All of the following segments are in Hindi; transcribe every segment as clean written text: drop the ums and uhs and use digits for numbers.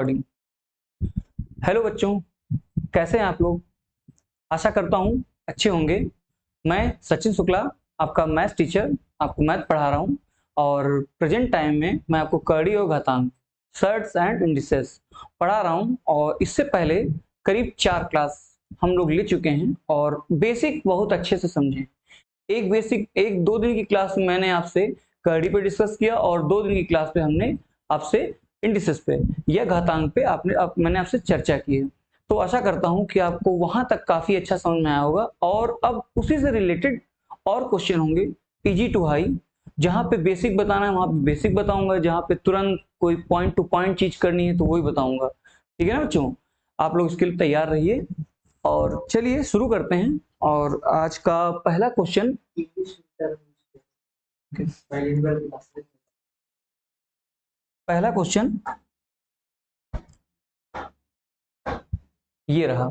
रिकॉर्डिंग। हेलो बच्चों, कैसे हैं आप लोग? आशा करता हूँ अच्छे होंगे। मैं सचिन शुक्ला, आपका मैथ्स टीचर, आपको मैथ पढ़ा रहा हूँ और प्रेजेंट टाइम में मैं आपको कड़ी और घातांक, सर्ट्स एंड इंडिसेस पढ़ा रहा हूँ। और इससे पहले करीब 4 क्लास हम लोग ले चुके हैं और बेसिक बहुत अच्छे से समझे। एक 2 दिन की क्लास में मैंने आपसे कड़ी पे डिस्कस किया और 2 दिन की क्लास पे हमने आपसे इंडिसेस पे या घातांक पे मैंने आपसे चर्चा की है। तो आशा करता हूं कि आपको वहां तक काफी अच्छा समझ में आया होगा और अब उसी से रिलेटेड और क्वेश्चन होंगे इजी टू हाई। जहां पे बेसिक बताना है वहां पे बेसिक बताऊंगा, जहां पे तुरंत कोई पॉइंट टू पॉइंट चीज करनी है तो वही बताऊंगा। ठीक है ना बच्चों? आप लोग इसके लिए तैयार रहिए और चलिए शुरू करते हैं। और आज का पहला क्वेश्चन, पहला क्वेश्चन ये रहा।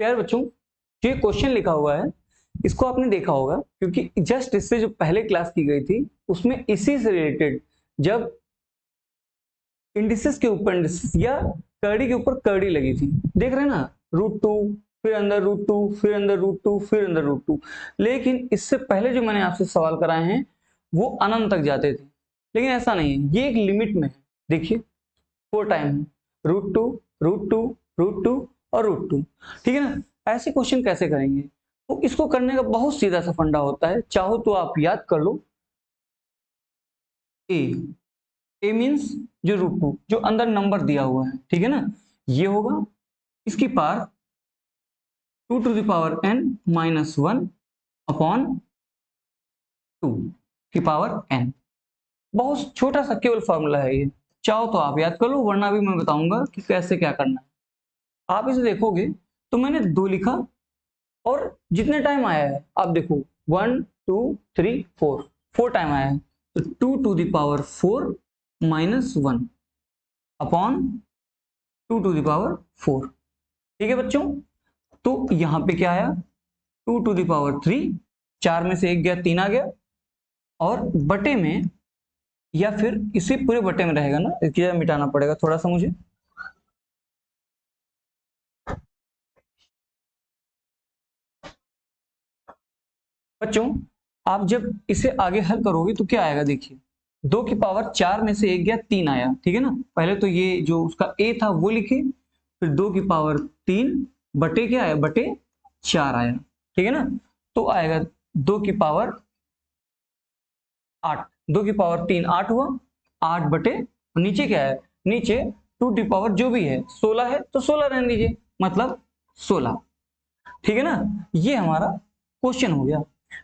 प्यारे बच्चों, जो क्वेश्चन लिखा हुआ है इसको आपने देखा होगा, क्योंकि जस्ट इससे जो पहले क्लास की गई थी उसमें इसी से रिलेटेड जब इंडिसेस के ऊपर इंडिसेस या कर्डी के ऊपर कर्डी लगी थी, देख रहे हैं ना, √2 फिर अंदर √2 फिर अंदर √2 फिर अंदर √2। लेकिन इससे पहले जो मैंने आपसे सवाल कराए हैं वो अनंत तक जाते थे, लेकिन ऐसा नहीं है, ये एक लिमिट में है। देखिए 4 टाइम है, √2 √2 √2 और √2। ठीक है ना? ऐसे क्वेश्चन कैसे करेंगे? तो इसको करने का बहुत सीधा सा फंडा होता है, चाहो तो आप याद कर लो। ए ए मीन्स जो √2 जो अंदर नंबर दिया हुआ है, ठीक है ना, ये होगा इसकी पावर 2⁻n-1 अपॉन 2 की पावर n। बहुत छोटा सा केवल फॉर्मूला है ये, चाहो तो आप याद कर लो, वरना भी मैं बताऊंगा कि कैसे क्या करना है। आप इसे देखोगे तो मैंने 2 लिखा और जितने टाइम आया है आप देखो 1 2 3 4 4 टाइम आया है, तो 2⁻4 -1 अपॉन 2⁻4। ठीक है बच्चों, तो यहां पे क्या आया 2⁻3, 4 में से 1 गया 3 आ गया, और बटे में या फिर इसी पूरे बटे में रहेगा ना, इसकी मिटाना पड़ेगा थोड़ा सा मुझे। बच्चों आप जब इसे आगे हल करोगे तो क्या आएगा, देखिए 2 की पावर 4 में से 1 गया 3 आया, ठीक है ना। पहले तो ये जो उसका a था वो लिखे, फिर 2 की पावर 3 बटे क्या आया, बटे 4 आया, ठीक है ना। तो आएगा 2 की पावर 8, 2 की पावर 3 8 हुआ, 8 बटे नीचे क्या है, नीचे 2 की पावर जो भी है 16 है तो 16 रहने दीजिए, मतलब 16। ठीक है ना, ये हमारा क्वेश्चन हो गया।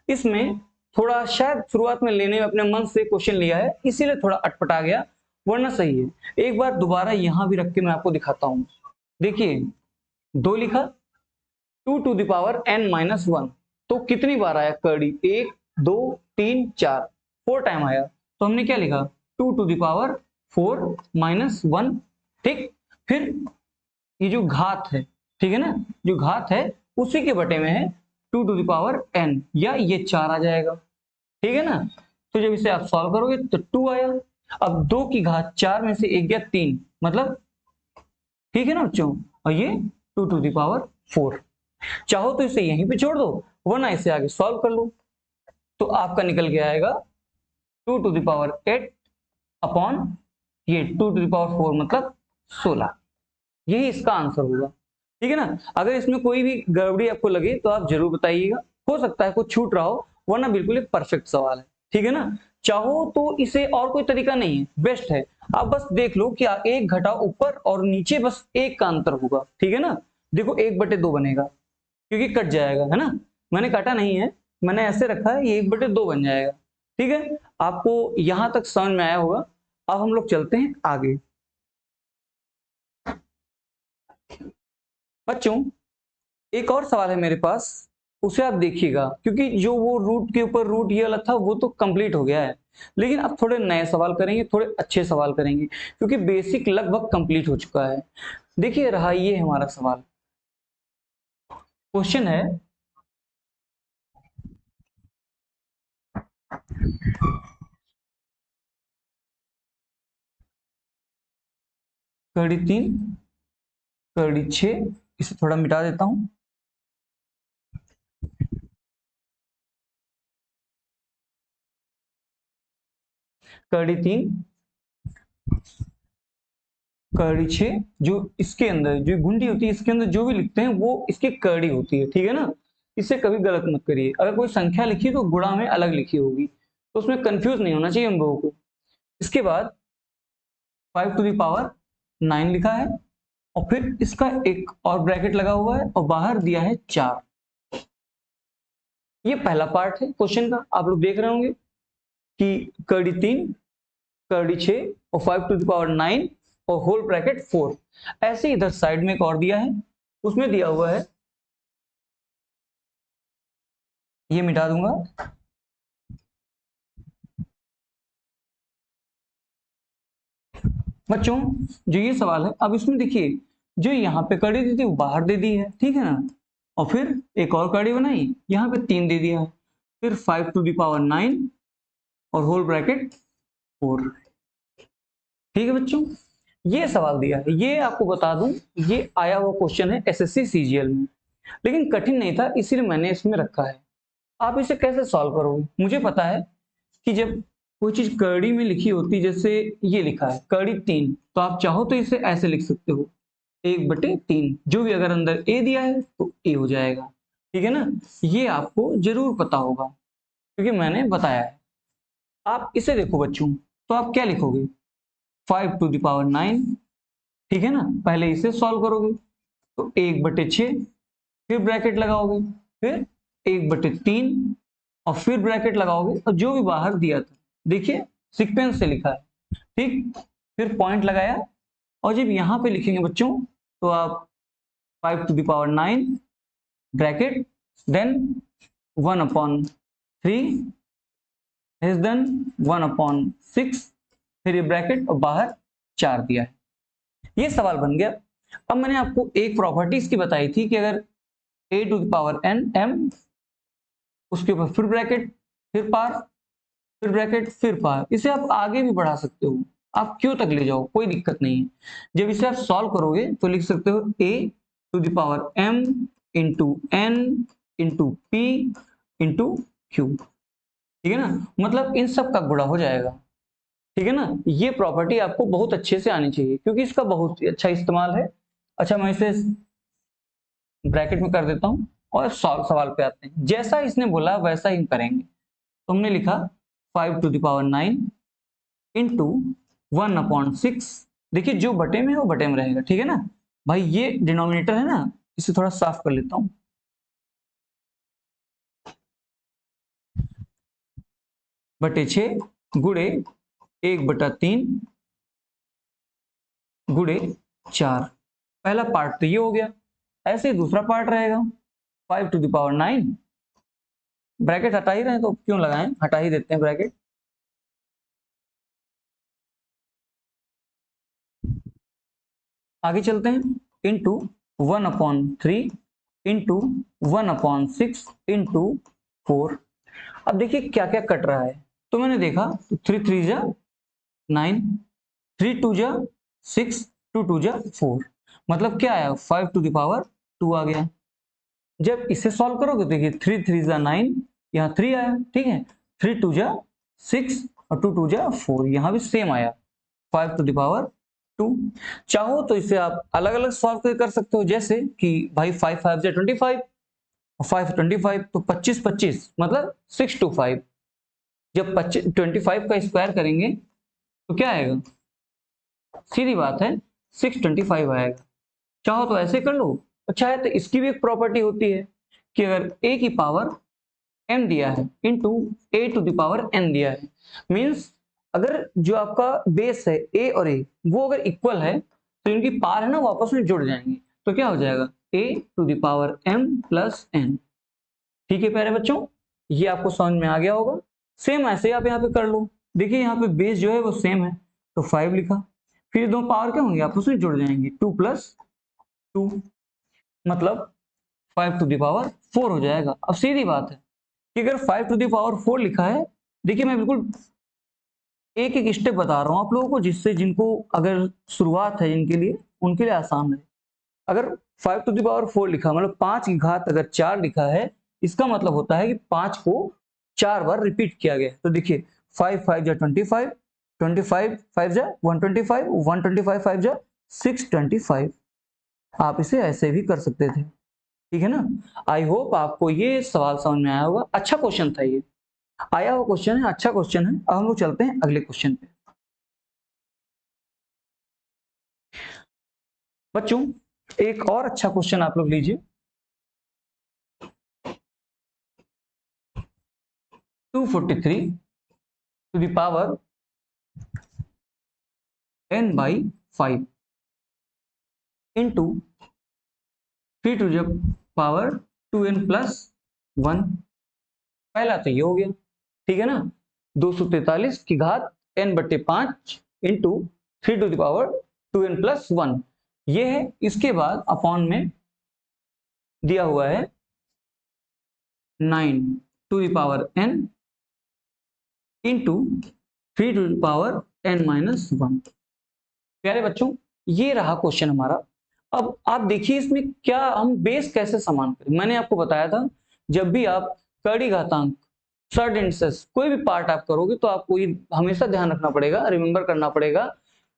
इसमें थोड़ा शायद शुरुआत में लेने में अपने मन से क्वेश्चन लिया है इसीलिए थोड़ा अटपटा गया, वरना सही है। एक बार दोबारा यहां भी रख के मैं आपको दिखाता हूं। देखिए 2 लिखा, 2⁻n-1, तो कितनी बार आया कर्डी, 1 2 3 4, 4 टाइम आया, तो हमने क्या लिखा 2⁻4 -1। ठीक, फिर ये जो घात है, ठीक है ना, जो घात है उसी के बटे में है 2⁻n, या ये 4 आ जाएगा, ठीक है ना। तो जब इसे आप सॉल्व करोगे तो 2 आया। अब 2 की घात 4 में से 1 गया 3, मतलब ठीक है ना बच्चों, और ये 2⁻4। चाहो तो इसे यहीं पे छोड़ दो, वरना इसे आगे सॉल्व कर लो, तो आपका निकल के आएगा 2⁸ अपॉन ये 2⁻4 मतलब 16। यही इसका आंसर होगा, ठीक है ना। अगर इसमें कोई भी गड़बड़ी आपको लगे तो आप जरूर बताइएगा, हो सकता है कुछ छूट रहा हो, वरना बिल्कुल एक परफेक्ट सवाल है, ठीक है ना। चाहो तो इसे और कोई तरीका नहीं है, बेस्ट है, आप बस देख लो कि एक घटा ऊपर और नीचे बस 1 का अंतर होगा, ठीक है ना। देखो 1/2 बनेगा, क्योंकि कट जाएगा, है ना, मैंने काटा नहीं है, मैंने ऐसे रखा है, ये 1/2 बन जाएगा, ठीक है। आपको यहां तक समझ में आया होगा। अब हम लोग चलते हैं आगे। बच्चों एक और सवाल है मेरे पास, उसे आप देखिएगा, क्योंकि जो वो रूट के ऊपर रूट ये वाला था वो तो कंप्लीट हो गया है, लेकिन अब थोड़े नए सवाल करेंगे, थोड़े अच्छे सवाल करेंगे, क्योंकि बेसिक लगभग कंप्लीट हो चुका है। देखिए रहा ये हमारा सवाल, क्वेश्चन है कड़ी 3 कड़ी 6, इसे थोड़ा मिटा देता हूं। कड़ी 3 कड़ी 6, जो इसके अंदर जो गुंडी होती है, इसके अंदर जो भी लिखते हैं वो इसकी कड़ी होती है, ठीक है ना। इसे कभी गलत मत करिए। अगर कोई संख्या लिखी तो गुणा में अलग लिखी होगी, तो उसमें कंफ्यूज नहीं होना चाहिए हम लोगों को। इसके बाद 5⁹ लिखा है, और फिर इसका एक और ब्रैकेट लगा हुआ है और बाहर दिया है 4। ये पहला पार्ट है क्वेश्चन का। आप लोग देख रहे होंगे कि कड़ी 3 कड़ी 6 और 5⁹ और होल ब्रैकेट 4। ऐसे इधर साइड में एक और दिया है, उसमें दिया हुआ है, ये मिटा दूंगा। बच्चों जो ये सवाल है, अब इसमें देखिए जो यहाँ पे कड़ी दी थी वो बाहर दे दी है, ठीक है ना। और फिर एक और कड़ी बनाई, यहाँ पे 3 दे दिया है, फिर 5⁹ और होल ब्रैकेट 4। ठीक है बच्चों, ये सवाल दिया है। ये आपको बता दूं, ये आया हुआ क्वेश्चन है एसएससी सीजीएल में, लेकिन कठिन नहीं था, इसीलिए मैंने इसमें रखा है। आप इसे कैसे सॉल्व करोगे? मुझे पता है कि जब कोई चीज कड़ी में लिखी होती, जैसे ये लिखा है कड़ी 3, तो आप चाहो तो इसे ऐसे लिख सकते हो 1/3, जो भी अगर अंदर ए दिया है तो ए हो जाएगा, ठीक है ना। ये आपको जरूर पता होगा क्योंकि मैंने बताया है। आप इसे देखो बच्चों, तो आप क्या लिखोगे? 5⁹, ठीक है ना। पहले इसे सॉल्व करोगे तो 1/6, फिर ब्रैकेट लगाओगे, फिर 1/3 और फिर ब्रैकेट लगाओगे, और जो भी बाहर दिया था, देखिए सीक्वेंस से लिखा है, ठीक। फिर पॉइंट लगाया, और जब यहां पे लिखेंगे बच्चों तो आप 5⁹, ब्रैकेट, देन 1/3 इज देन 1/6, फिर ये ब्रैकेट और बाहर 4 दिया है। ये सवाल बन गया। अब मैंने आपको एक प्रॉपर्टी इसकी बताई थी कि अगर a⁴n m, उसके ऊपर फिर ब्रैकेट, फिर पार, फिर ब्रैकेट, फिर पार, इसे आप आगे भी बढ़ा सकते हो, आप क्यों तक ले जाओ, कोई दिक्कत नहीं है। जब इसे आप सॉल्व करोगे तो लिख सकते हो a⁴m into n into p into q, ठीक है ना। मतलब इन सब का गुणा हो जाएगा, ठीक है ना। ये प्रॉपर्टी आपको बहुत अच्छे से आनी चाहिए क्योंकि इसका बहुत ही अच्छा इस्तेमाल है। अच्छा, मैं इसे ब्रैकेट में कर देता हूं और सवाल पे आते हैं। जैसा इसने बोला वैसा ही करेंगे। तो हमने लिखा 5⁹ इंटू 1/6। देखिए जो बटे में है वो बटे में रहेगा, ठीक है ना भाई। ये डिनोमिनेटर है ना, इसे थोड़ा साफ कर लेता हूं। बटे 6 गुणे 1/3 गुणे 4। पहला पार्ट तो ये हो गया। ऐसे ही दूसरा पार्ट रहेगा 5⁹, ब्रैकेट हटा ही रहे हैं तो क्यों लगाएं, हटा ही देते हैं ब्रैकेट। आगे चलते हैं, इंटू 1/3 इंटू 1/6 इंटू 4। अब देखिए क्या क्या कट रहा है, तो मैंने देखा 3 जा 9, 3 जा 6, 2 जा 4, मतलब क्या आया 5⁴ आ गया। जब इसे सॉल्व करोगे देखिए 3 जा 9, यहाँ 3 आया, ठीक है। 3 जा 6 और 2 जा 4, यहाँ भी सेम आया 5⁴। चाहो तो इसे आप अलग अलग सॉल्व कर सकते हो, जैसे कि भाई 5 जा 25 और 5 तो 25 मतलब 6 to 5। जब 25 का स्क्वायर करेंगे तो क्या आएगा, सीधी बात है 625 आएगा। चाहो तो ऐसे कर लो, अच्छा है तो इसकी भी एक प्रॉपर्टी होती है कि अगर a की पावर m दिया है इंटू a⁴n दिया है, मीन्स अगर जो आपका बेस है a और a वो अगर इक्वल है तो इनकी पावर है ना वो आपस में जुड़ जाएंगे, तो क्या हो जाएगा a⁴m + n। ठीक है प्यारे बच्चों, ये आपको समझ में आ गया होगा। सेम ऐसे आप यहाँ पे कर लो, देखिए यहाँ पे बेस जो है वो सेम है तो 5 लिखा, फिर दो पावर क्या होंगे आपस में जुड़ जाएंगे 2 + 2, मतलब 5 टू द पावर 4 हो जाएगा। अब सीधी बात है कि अगर 5 टू द पावर 4 लिखा है, देखिए मैं बिल्कुल एक एक स्टेप बता रहा हूं आप लोगों को, जिससे जिनको अगर शुरुआत है जिनके लिए, उनके लिए आसान है। अगर 5 टू द पावर 4 लिखा, मतलब 5 की घात अगर 4 लिखा है, इसका मतलब होता है कि 5 को 4 बार रिपीट किया गया। तो देखिए 5 5 जा 25, 25 5 जा 125, 125 5 जा 625। आप इसे ऐसे भी कर सकते थे, ठीक है ना। आई होप आपको ये सवाल समझ में आया होगा। अच्छा क्वेश्चन था ये, आया हुआ क्वेश्चन है, अच्छा क्वेश्चन है। अब हम लोग चलते हैं अगले क्वेश्चन पे। बच्चों एक और अच्छा क्वेश्चन आप लोग लीजिए। 243 to the power n by 5 into 3 to the power 2n plus 1। पहला तो ये हो गया, ठीक है ना। 243 की घात n बट्टे 5 into 3 to the power 2n plus 1, ये है। इसके बाद अपॉन में दिया हुआ है 9 to the power n into 3 to the power n minus 1। प्यारे बच्चों ये रहा क्वेश्चन हमारा। अब आप देखिए इसमें क्या हम बेस कैसे समान करें। मैंने आपको बताया था जब भी आप कड़ी घातांक सर्ड इंडसेस कोई भी पार्ट आप करोगे तो आपको ये हमेशा ध्यान रखना पड़ेगा, रिमेंबर करना पड़ेगा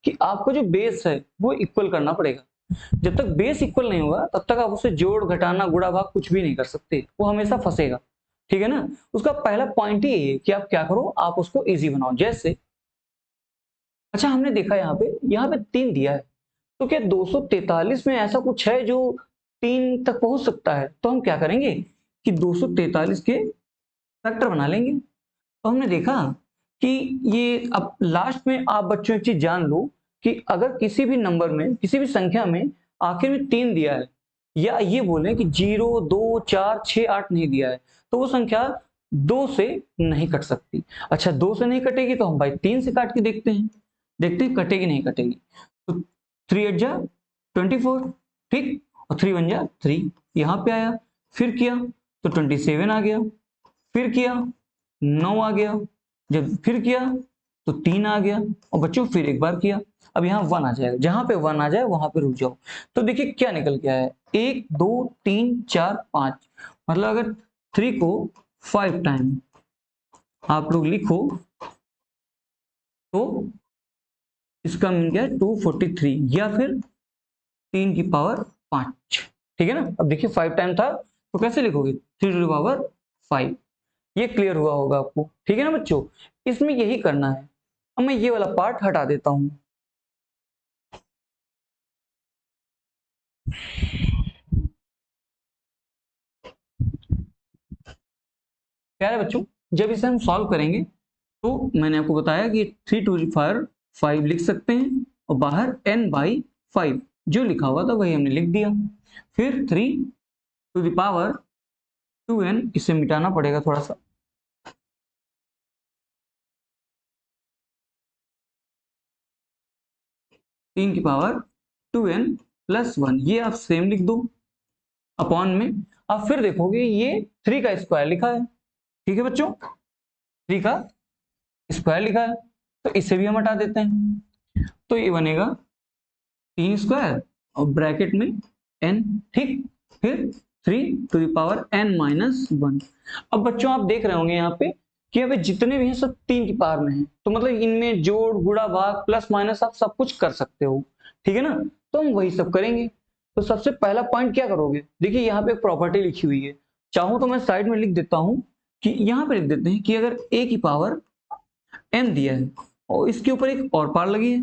कि आपको जो बेस है वो इक्वल करना पड़ेगा। जब तक बेस इक्वल नहीं होगा तब तक आप उसे जोड़ घटाना गुणा भाग कुछ भी नहीं कर सकते, वो हमेशा फंसेगा, ठीक है ना। उसका पहला पॉइंट ही यही है कि आप क्या करो, आप उसको इजी बनाओ। जैसे अच्छा हमने देखा यहाँ पे 3 दिया है, तो क्या 243 में ऐसा कुछ है जो 3 तक पहुंच सकता है? तो हम क्या करेंगे कि 243 के फैक्टर बना लेंगे। तो हमने देखा कि ये अब लास्ट में आप बच्चों एक चीज जान लो कि अगर किसी भी नंबर में, किसी भी संख्या में आखिर में 3 दिया है, या ये बोले कि 0 2 4 6 8 नहीं दिया है, तो वो संख्या 2 से नहीं कट सकती। अच्छा 2 से नहीं कटेगी तो हम भाई 3 से काट के देखते हैं, कटेगी नहीं कटेगी। तो 3 8 जा 24, ठीक, और 3 1 जा 3, यहां पे आया। फिर किया तो 27 आ गया, फिर किया 9 आ गया, जब फिर किया तो 3 आ गया, और बच्चों फिर एक बार किया। अब यहाँ 1 आ जाएगा, जहां पे 1 आ जाए वहां पे रुक जाओ। तो देखिए क्या निकल के आया, 1 2 3 4 5। मतलब अगर 3 को 5 टाइम आप लोग लिखो तो इसका मीन क्या है 243, या फिर 3 की पावर 5, ठीक है ना। अब देखिए 5 टाइम था तो कैसे लिखोगे, 3 टू द पावर 5। ये क्लियर हुआ होगा आपको, ठीक है ना बच्चों। इसमें यही करना है। अब मैं ये वाला पार्ट हटा देता हूं। प्यारे बच्चों जब इसे हम सॉल्व करेंगे तो मैंने आपको बताया कि 3 टू द पावर 5 लिख सकते हैं, और बाहर n बाई 5 जो लिखा हुआ था वही हमने लिख दिया। फिर 3 टू द पावर 2n, इसे मिटाना पड़ेगा थोड़ा सा। 3 की पावर 2n प्लस 1, ये आप सेम लिख दो अपॉन में। अब फिर देखोगे ये 3 का स्क्वायर लिखा है, ठीक है बच्चों, 3 का स्क्वायर लिखा है, तो इसे भी हम हटा देते हैं। तो ये बनेगा 3 स्क्वायर और ब्रैकेट में n, ठीक। फिर 3 to the power n minus 1। अब बच्चों आप देख रहे होंगे यहाँ पे कि अभी जितने भी हैं सब 3 की पावर में हैं, तो मतलब इनमें जोड़ गुणा भाग प्लस माइनस आप सब कुछ कर सकते हो, ठीक है ना। तो हम वही सब करेंगे। तो सबसे पहला पॉइंट क्या करोगे, देखिए यहाँ पे एक प्रॉपर्टी लिखी हुई है, चाहूं तो मैं साइड में लिख देता हूं कि यहाँ पे लिख देते हैं कि अगर a की पावर n दिया है और इसके ऊपर एक और पावर लगी है,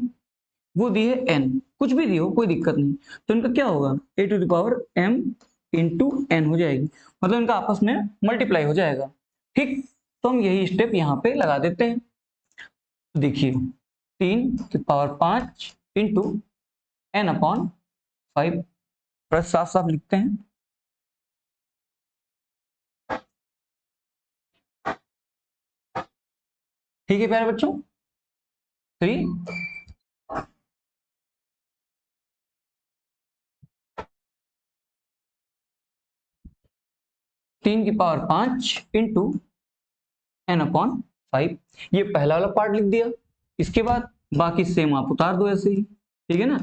वो दी है n, कुछ भी दी हो कोई दिक्कत नहीं, तो इनका क्या होगा a to the power m into n हो जाएगी, मतलब इनका आपस में मल्टीप्लाई हो जाएगा, ठीक। तो हम यही स्टेप यहाँ पे लगा देते हैं। तो देखिए 3 की power 5 into n upon 5, plus साफ साफ लिखते हैं। ठीक है प्यारे बच्चों, 3 3 की पावर 5 इंटू n/5। ये पहला वाला पार्ट लिख दिया। इसके बाद बाकी सेम आप उतार दो ऐसे ही, ठीक है ना।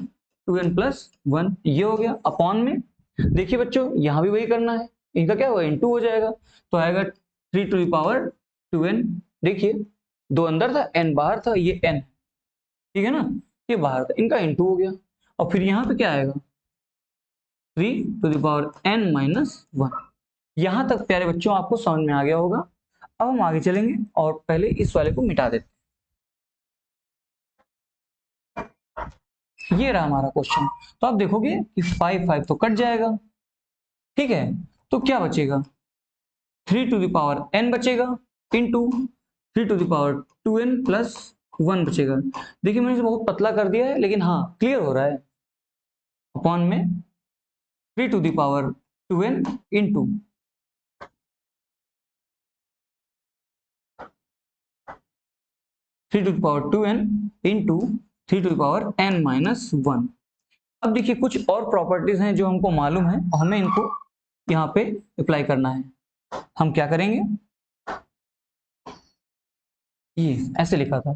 2n+1 ये हो गया अपॉन में। देखिए बच्चों यहां भी वही करना है, इनका क्या होगा इंटू हो जाएगा, तो आएगा 3⁻²n। देखिए 2 अंदर था n बाहर था, ये n, ठीक है ना, ये बाहर था, इनका इंटू हो गया। और फिर यहाँ पे क्या आएगा 3⁻n-1। यहां तक प्यारे बच्चों आपको समझ में आ गया होगा। अब हम आगे चलेंगे और पहले इस वाले को मिटा देते हैं। ये रहा हमारा क्वेश्चन। तो आप देखोगे कि 5 तो कट जाएगा, ठीक है, तो क्या बचेगा 3⁻n बचेगा इंटू 3⁻2n+1 बचेगा। देखिए मैंने इसे बहुत पतला कर दिया है, लेकिन हाँ क्लियर हो रहा है। अपॉन में 3⁻2n into 3⁻2n into 3⁻n-1। अब देखिए कुछ और प्रॉपर्टीज हैं जो हमको मालूम है, हमें इनको यहाँ पे अप्लाई करना है। हम क्या करेंगे, ये ऐसे लिखा था।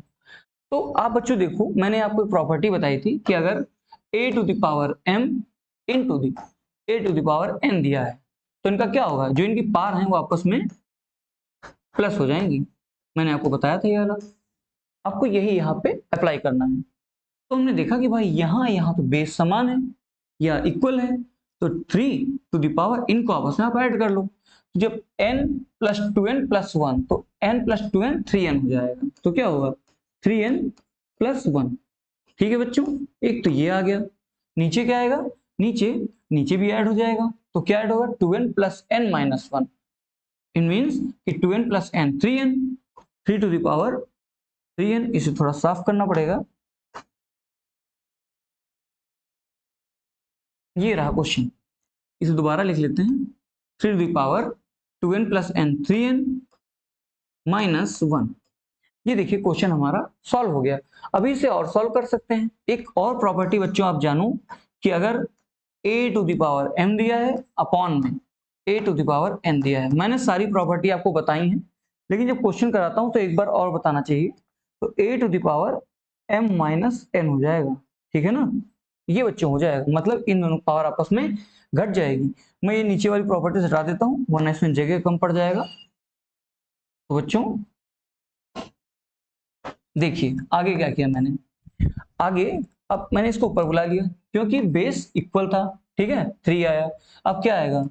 तो आप बच्चों देखो मैंने आपको एक प्रॉपर्टी बताई थी कि अगर a⁻m इंटू a⁻n दिया है तो इनका क्या होगा, जो इनकी पार हैं वो आपस में प्लस हो जाएंगी। मैंने आपको बताया था ये वाला, आपको यही यहाँ पे अप्लाई करना है। तो हमने देखा कि भाई यहाँ तो बेस समान है या इक्वल है, तो 3 इनको आपस में आप ऐड कर लो। तो जब n+2n+1 तो n+2n 3n हो जाएगा, तो क्या होगा 3n+1। ठीक है बच्चों, एक तो ये आ गया। नीचे क्या आएगा, नीचे भी ऐड हो जाएगा, तो क्या ऐड होगा 2n+n-1। इट मीन्स कि 2n+n 3n, 3 इसे थोड़ा साफ करना पड़ेगा। ये रहा क्वेश्चन, इसे दोबारा लिख लेते हैं 3⁻2n+n 3n-1। ये देखिए क्वेश्चन हमारा सॉल्व हो गया। अभी इसे और सॉल्व कर सकते हैं। एक और प्रॉपर्टी बच्चों आप जानो कि अगर a⁻m दिया है अपॉन में a⁻n दिया है, मैंने सारी प्रॉपर्टी आपको बताई है, लेकिन जब क्वेश्चन कराता हूं तो एक बार और बताना चाहिए। तो a⁻m-n हो जाएगा, ठीक है ना। ये बच्चों हो जाएगा, मतलब इन दोनों पावर आपस में घट जाएगी। मैं ये नीचे वाली प्रॉपर्टी हटा देता हूँ वरना इसमें जगह कम पड़ जाएगा। तो बच्चों देखिए आगे क्या किया मैंने, आगे अब मैंने इसको ऊपर बुला लिया क्योंकि बेस इक्वल था, ठीक है 3 आया। अब क्या आएगा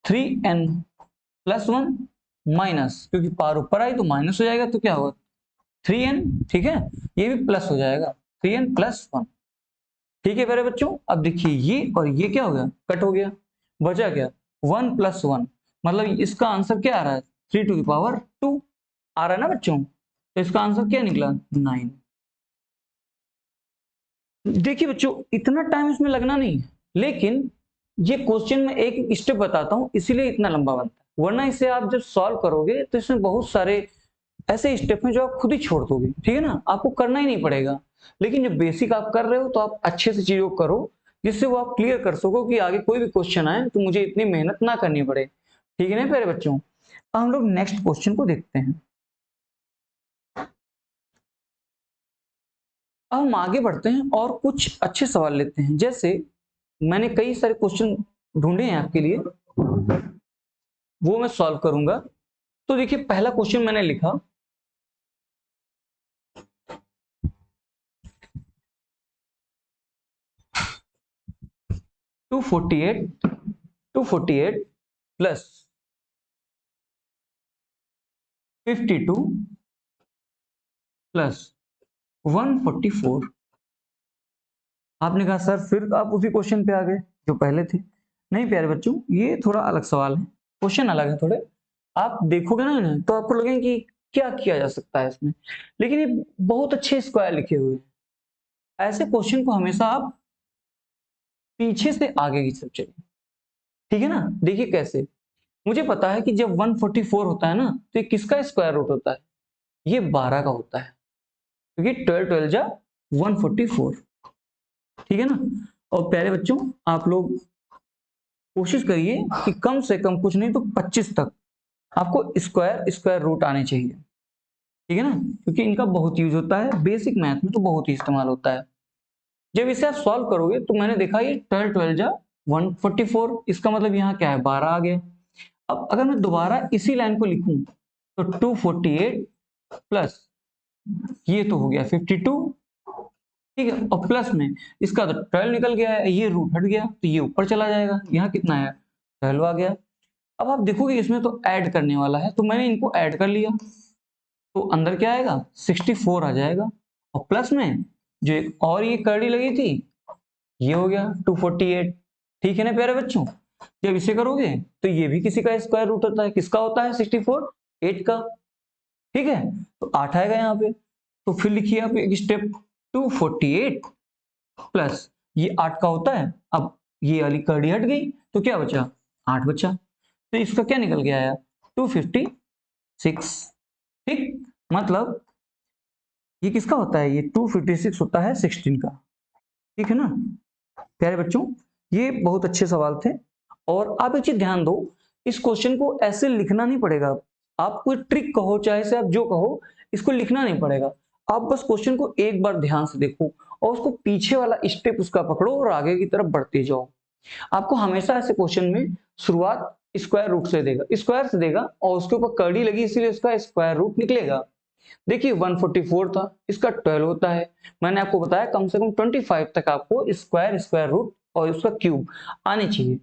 3n+1 माइनस, क्योंकि पावर ऊपर आई तो माइनस हो जाएगा, तो क्या होगा 3n, ठीक है, ये भी प्लस हो जाएगा 3n+1। ठीक है मेरे बच्चों, अब देखिए ये और ये क्या हो गया, कट हो गया, बचा क्या 1+1, मतलब इसका आंसर क्या आ रहा है 3⁻2 आ रहा है ना बच्चों। तो इसका आंसर क्या निकला 9। देखिए बच्चों इतना टाइम इसमें लगना नहीं है, लेकिन ये क्वेश्चन में एक स्टेप बताता हूं इसीलिए इतना लंबा बनता है, वरना इसे आप जब सॉल्व करोगे तो इसमें बहुत सारे ऐसे स्टेप हैं जो आप खुद ही छोड़ दोगे, ठीक है ना, आपको करना ही नहीं पड़ेगा। लेकिन जब बेसिक आप कर रहे हो तो आप अच्छे से चीजों को करो जिससे वो आप क्लियर कर सको कि आगे कोई भी क्वेश्चन आए तो मुझे इतनी मेहनत ना करनी पड़े, ठीक है ना प्यारे बच्चों। अब हम लोग नेक्स्ट क्वेश्चन को देखते हैं। अब हम आगे बढ़ते हैं और कुछ अच्छे सवाल लेते हैं। जैसे मैंने कई सारे क्वेश्चन ढूंढे हैं आपके लिए, वो मैं सॉल्व करूंगा। तो देखिए पहला क्वेश्चन मैंने लिखा 248 प्लस 52 प्लस 144। आपने कहा सर फिर आप उसी क्वेश्चन पे आ गए जो पहले थे। नहीं प्यारे बच्चों, ये थोड़ा अलग सवाल है, क्वेश्चन अलग है थोड़े। आप देखोगे ना इन्हें तो आपको लगेगा कि क्या किया जा सकता है इसमें, लेकिन ये बहुत अच्छे स्क्वायर लिखे हुए हैं। ऐसे क्वेश्चन को हमेशा आप पीछे से आगे की तरफ चलिए, ठीक है ना। देखिए कैसे, मुझे पता है कि जब 144 होता है ना तो ये किसका स्क्वायर रूट होता है, ये 12 का होता है, क्योंकि 12 12 जा 144, ठीक है ना। और प्यारे बच्चों आप लोग कोशिश करिए कि कम से कम कुछ नहीं तो 25 तक आपको स्क्वायर रूट आने चाहिए, ठीक है ना, क्योंकि इनका बहुत यूज होता है, बेसिक मैथ में तो बहुत ही इस्तेमाल होता है। जब इसे आप सॉल्व करोगे तो मैंने देखा ये 12 12 जा 144, इसका मतलब यहाँ क्या है 12 आ गया। अब अगर मैं दोबारा इसी लाइन को लिखूं तो 248 प्लस ये तो हो गया 52, ठीक है, और प्लस में इसका तो 12 निकल गया है, ये रूट हट गया तो ये ऊपर चला जाएगा, यहाँ कितना है 12 आ गया। अब आप देखोगे इसमें तो ऐड करने वाला है तो मैंने इनको ऐड कर लिया, तो अंदर क्या आएगा 64 आ जाएगा, और प्लस में जो एक और ये कर्ली लगी थी ये हो गया 248, ठीक है ना प्यारे बच्चों। जब इसे करोगे तो ये भी किसी का स्क्वायर रूट होता है, किसका होता है 64 8 का, ठीक है, तो 8 आएगा यहाँ पे। तो फिर लिखिए आप एक स्टेप 248 प्लस ये 8 का होता है, अब ये वाली कर्ली हट गई तो क्या बचा 8 बचा, तो इसका क्या निकल गया आया 256, ठीक, मतलब ये किसका होता है, ये 256 होता है 16 का, ठीक है ना प्यारे बच्चों। ये बहुत अच्छे सवाल थे, और आप एक चीज ध्यान दो, इस क्वेश्चन को ऐसे लिखना नहीं पड़ेगा, आप कोई ट्रिक कहो चाहे से आप जो कहो, इसको लिखना नहीं पड़ेगा, आप बस क्वेश्चन को एक बार ध्यान से देखो और उसको पीछे वाला स्टेप उसका पकड़ो और आगे की तरफ बढ़ते जाओ। आपको हमेशा ऐसे क्वेश्चन में शुरुआत स्क्वायर रूट से देगा, स्क्वायर से देगा और उसके ऊपर कर्ली लगी इसलिए उसका स्क्वायर रूट निकलेगा। देखिए 144 था, इसका 12 होता है, मैंने आपको बताया कम से कम 25 तक आपको स्क्वायर रूट और उसका क्यूब आने चाहिए,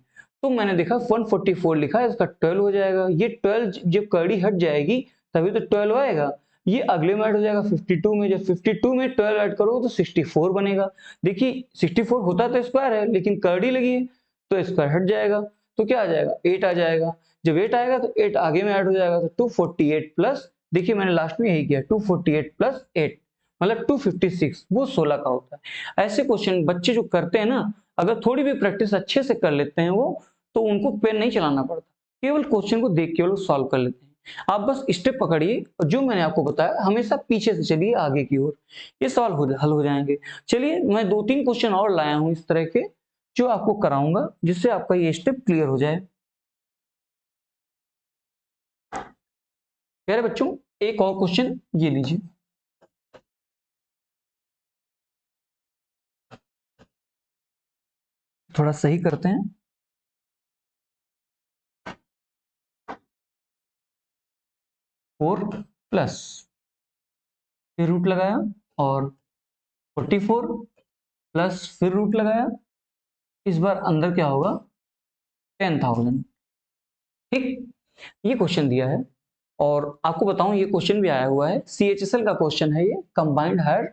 तो मैंने देखा 144 लिखा है, इसका 12 हो जाएगा, ये 12 जब कर्ली हट जाएगी तभी तो 12 आएगा, ये अगले में ऐड हो जाएगा 52 में, जब 52 में 12 ऐड करोगे तो 64 बनेगा। देखिए 64 होता तो स्क्वायर है लेकिन कर्ली लगी है तो स्क्वायर हट जाएगा, तो क्या आ जाएगा 8 आ जाएगा, जब 8 आएगा तो 8 आगे में ऐड हो जाएगा तो 248 प्लस, देखिए मैंने लास्ट में यही किया 248 प्लस 8 मतलब 256, वो 16 का होता है। ऐसे क्वेश्चन बच्चे जो करते हैं ना, अगर थोड़ी भी प्रैक्टिस अच्छे से कर लेते हैं वो, तो उनको पेन नहीं चलाना पड़ता, केवल क्वेश्चन को देख के वो सॉल्व कर लेते हैं। आप बस स्टेप पकड़िए और जो मैंने आपको बताया हमेशा पीछे से चलिए आगे की ओर, ये सवाल हल हो जाएंगे। चलिए मैं 2 3 क्वेश्चन और लाया हूं इस तरह के जो आपको कराऊंगा जिससे आपका ये स्टेप क्लियर हो जाए। प्यारे बच्चों एक और क्वेश्चन ये लीजिए, थोड़ा सही करते हैं। 4 प्लस फिर रूट लगाया और 44 प्लस फिर रूट लगाया, इस बार अंदर क्या होगा 10,000, ठीक, ये क्वेश्चन दिया है। और आपको बताऊं ये क्वेश्चन भी आया हुआ है, CHSL का क्वेश्चन है, ये कंबाइंड हायर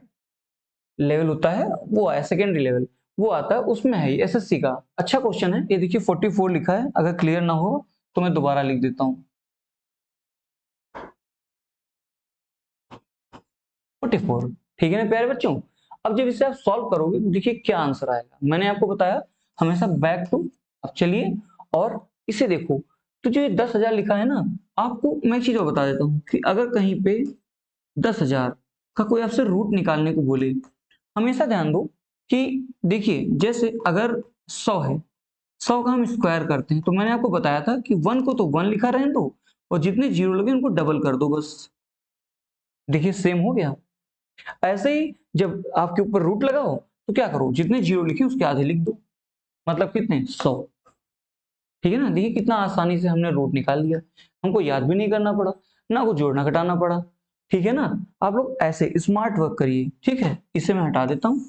लेवल होता है वो आया, सेकेंडरी लेवल वो आता है उसमें है, ये SSC का अच्छा क्वेश्चन है। ये देखिए 44 लिखा है, अगर क्लियर ना हो तो मैं दोबारा लिख देता हूँ 44, ठीक है ना प्यारे बच्चों। अब जब इसे आप सॉल्व करोगे तो देखिए क्या आंसर आएगा, मैंने आपको बताया हमेशा बैक टू। अब चलिए और इसे देखो, तो जो ये 10,000 लिखा है ना, आपको मैं एक चीज और बता देता हूँ कि अगर कहीं पे 10,000 का कोई आपसे रूट निकालने को बोले, हमेशा ध्यान दो कि देखिए जैसे अगर 100 है, 100 का हम स्क्वायर करते हैं तो मैंने आपको बताया था कि 1 को तो 1 लिखा रहने दो और जितने जीरो लगे उनको डबल कर दो बस, देखिए सेम हो गया। ऐसे ही जब आपके ऊपर रूट लगाओ तो क्या करो, जितने जीरो लिखे उसके आधे लिख दो, मतलब कितने 100, ठीक है ना। देखिए कितना आसानी से हमने रूट निकाल लिया, हमको याद भी नहीं करना पड़ा, ना कुछ जोड़ना घटाना पड़ा, ठीक है ना। आप लोग ऐसे स्मार्ट वर्क करिए, ठीक है, इसे मैं हटा देता हूं।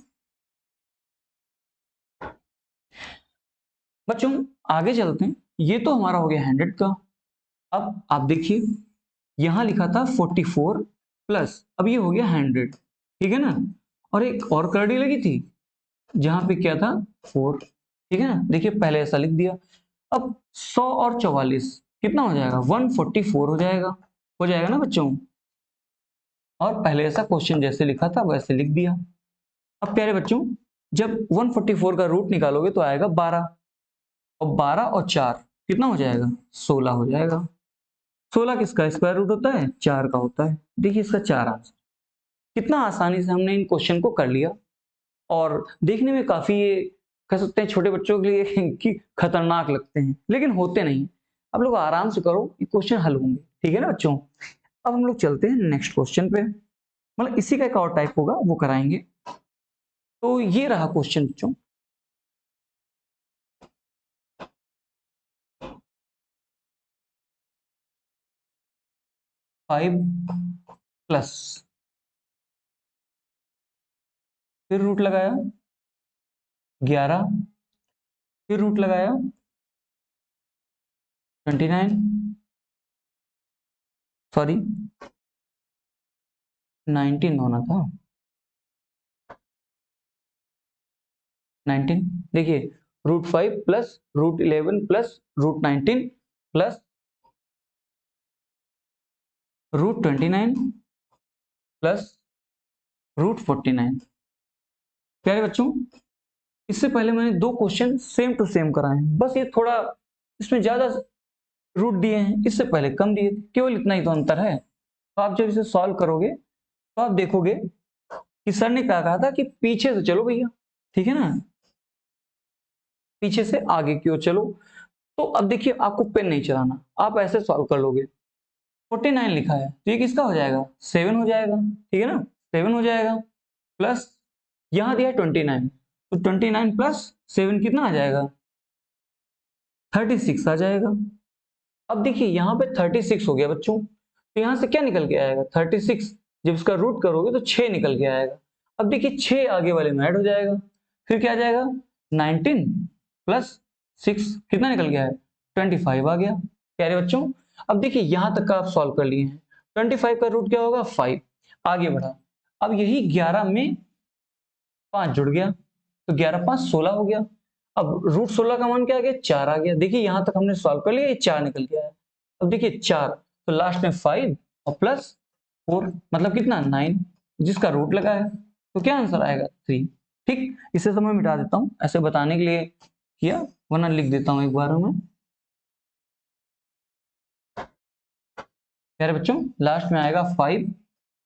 बच्चों आगे चलते हैं, ये तो हमारा हो गया 100 का। अब आप देखिए यहां लिखा था 44 प्लस, अब ये हो गया 100, ठीक है ना, और एक और कर्ली लगी थी जहां पे क्या था 4, ठीक है ना, देखिए पहले ऐसा लिख दिया। अब 100 और 44 कितना हो जाएगा 144 हो जाएगा ना बच्चों, और पहले ऐसा क्वेश्चन जैसे लिखा था वैसे लिख दिया। अब प्यारे बच्चों जब 144 का रूट निकालोगे तो आएगा 12, और 12 और 4 कितना हो जाएगा 16 हो जाएगा। 16 किसका स्क्वायर रूट होता है 4 का होता है, देखिए इसका 4 आंसर। कितना आसानी से हमने इन क्वेश्चन को कर लिया और देखने में काफी ये कह सकते हैं छोटे बच्चों के लिए कि खतरनाक लगते हैं, लेकिन होते नहीं। आप लोग आराम से करो, ये क्वेश्चन हल होंगे, ठीक है ना बच्चों। अब हम लोग चलते हैं नेक्स्ट क्वेश्चन पे, मतलब इसी का एक और टाइप होगा वो कराएंगे। तो ये रहा क्वेश्चन बच्चों, 5 प्लस, फिर रूट लगाया 11, फिर रूट लगाया 29, सॉरी 19 होना था, 19। देखिए √5 प्लस √11 प्लस √19 प्लस √29 प्लस √49। प्यारे बच्चों, इससे पहले मैंने दो क्वेश्चन सेम टू सेम कराए हैं, बस ये थोड़ा इसमें ज्यादा रूट दिए हैं, इससे पहले कम दिए थे, केवल इतना ही तो अंतर है। तो आप जब इसे सॉल्व करोगे तो आप देखोगे कि सर ने क्या कहा था कि पीछे से चलो भैया, ठीक है ना, पीछे से आगे की ओर चलो। तो अब देखिए आपको पेन नहीं चलाना, आप ऐसे सॉल्व कर लोगे। 49 लिखा है तो ये किसका हो जाएगा, 7 हो जाएगा, ठीक है ना, 7 हो जाएगा। प्लस यहां दिया है 29, तो 29 प्लस 7 कितना आ जाएगा, 36 आ जाएगा। अब देखिए यहाँ पे 36 हो गया बच्चों, तो यहां से क्या निकल के आएगा 36, जब इसका रूट करोगे तो 6 निकल के आएगा। अब देखिए 6 आगे वाले में ऐड हो जाएगा, फिर क्या आ जाएगा 19 प्लस 6 कितना निकल गया है 25 आ गया। प्यारे बच्चों, अब देखिए यहां तक का आप सॉल्व कर लिए हैं, 25 का रूट क्या होगा 5, आगे बढ़ा। अब यही 11 में 5 जुड़ गया, तो 11 5 16 हो गया। अब √16 का मान क्या आ गया 4 आ गया। देखिए यहां तक हमने सॉल्व कर लिया, ये 4 निकल गया है। अब देखिए 4, तो लास्ट में 5 और प्लस 4 मतलब कितना 9, जिसका रूट लगा है, तो क्या आंसर आएगा 3। ठीक, इसे तो मैं मिटा देता हूं, ऐसे बताने के लिए किया, वरना लिख देता हूं एक बार में। प्यारे बच्चों, लास्ट में आएगा 5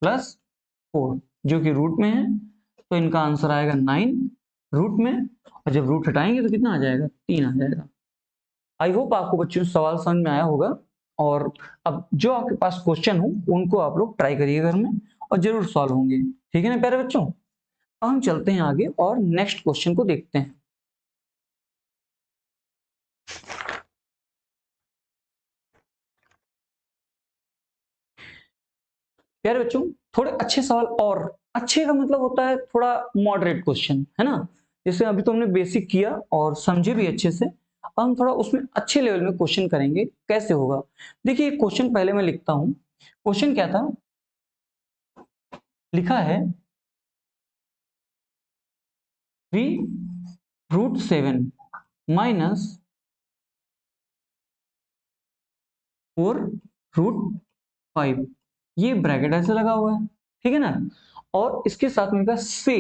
प्लस 4 जो कि रूट में है, तो इनका आंसर आएगा 9 रूट में, और जब रूट हटाएंगे तो कितना आ जाएगा 3 आ जाएगा। आई होप आपको बच्चों सवाल समझ में आया होगा, और अब जो आपके पास क्वेश्चन हो उनको आप लोग ट्राई करिए घर में, और जरूर सॉल्व होंगे, ठीक है ना प्यारे बच्चों। अब हम चलते हैं आगे और नेक्स्ट क्वेश्चन को देखते हैं। प्यारे बच्चों, थोड़े अच्छे सवाल, और अच्छे का मतलब होता है थोड़ा मॉडरेट क्वेश्चन, है ना, जैसे अभी तो हमने बेसिक किया और समझे भी अच्छे से, अब हम थोड़ा उसमें अच्छे लेवल में क्वेश्चन करेंगे। कैसे होगा, देखिए क्वेश्चन पहले मैं लिखता हूं। क्वेश्चन क्या था, लिखा है 3√7 माइनस 4√5, ये ब्रैकेट ऐसे लगा हुआ है, ठीक है ना, और इसके साथ में लिखा से,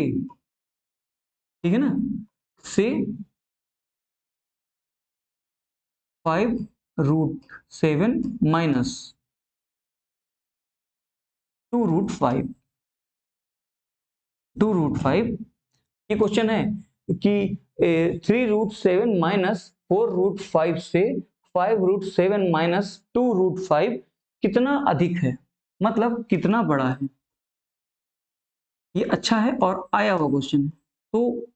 ठीक है ना, से 5√7 माइनस 2√5, 2√5। ये क्वेश्चन है कि 3√7 माइनस 4√5 से 5√7 माइनस 2√5 कितना अधिक है, मतलब कितना बड़ा है। ये अच्छा है और आया हुआ क्वेश्चन है, तो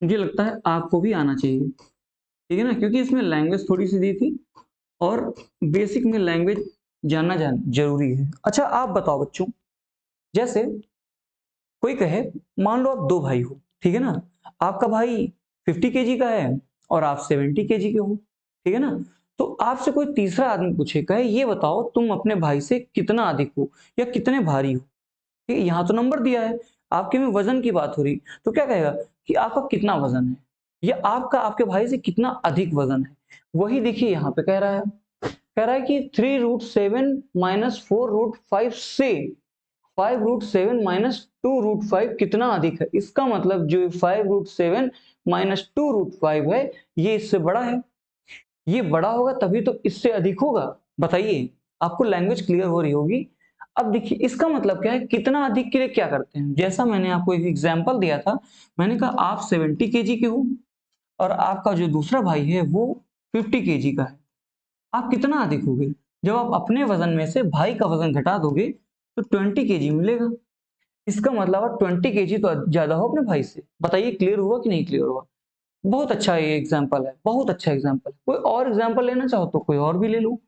मुझे लगता है आपको भी आना चाहिए, ठीक है ना, क्योंकि इसमें लैंग्वेज थोड़ी सी दी थी, और बेसिक में लैंग्वेज जानना जरूरी है। अच्छा आप बताओ बच्चों, जैसे कोई कहे, मान लो आप दो भाई हो, ठीक है ना, आपका भाई 50 केजी का है और आप 70 केजी के हो, ठीक है ना, तो आपसे कोई तीसरा आदमी पूछे, कहे ये बताओ तुम अपने भाई से कितना अधिक हो या कितने भारी हो, ठीक है, यहाँ तो नंबर दिया है, आपके में वजन की बात हो रही, तो क्या कहेगा कि आपका कितना वजन है, या आपका आपके भाई से कितना अधिक वजन है। वही देखिए यहाँ पे कह रहा है कि 3√7 माइनस 4√5 से 5√7 माइनस 2√5 कितना अधिक है। इसका मतलब जो 5√7 माइनस 2√5 है, ये इससे बड़ा है, ये बड़ा होगा तभी तो इससे अधिक होगा। बताइए, आपको लैंग्वेज क्लियर हो रही होगी। अब देखिए इसका मतलब क्या है, कितना अधिक के लिए क्या करते हैं, जैसा मैंने आपको एक एग्जांपल दिया था, मैंने कहा आप 70 केजी के हो, और आपका जो दूसरा भाई है वो 50 केजी का है। आप कितना अधिक होगे? जब आप अपने वजन में से भाई का वजन घटा दोगे तो 20 केजी मिलेगा। इसका मतलब आप 20 केजी तो ज्यादा हो अपने भाई से। बताइए क्लियर हुआ कि नहीं क्लियर हुआ? बहुत अच्छा ये एग्जाम्पल है, बहुत अच्छा एग्जाम्पल। कोई और एग्जाम्पल लेना चाहो तो कोई और भी ले लो।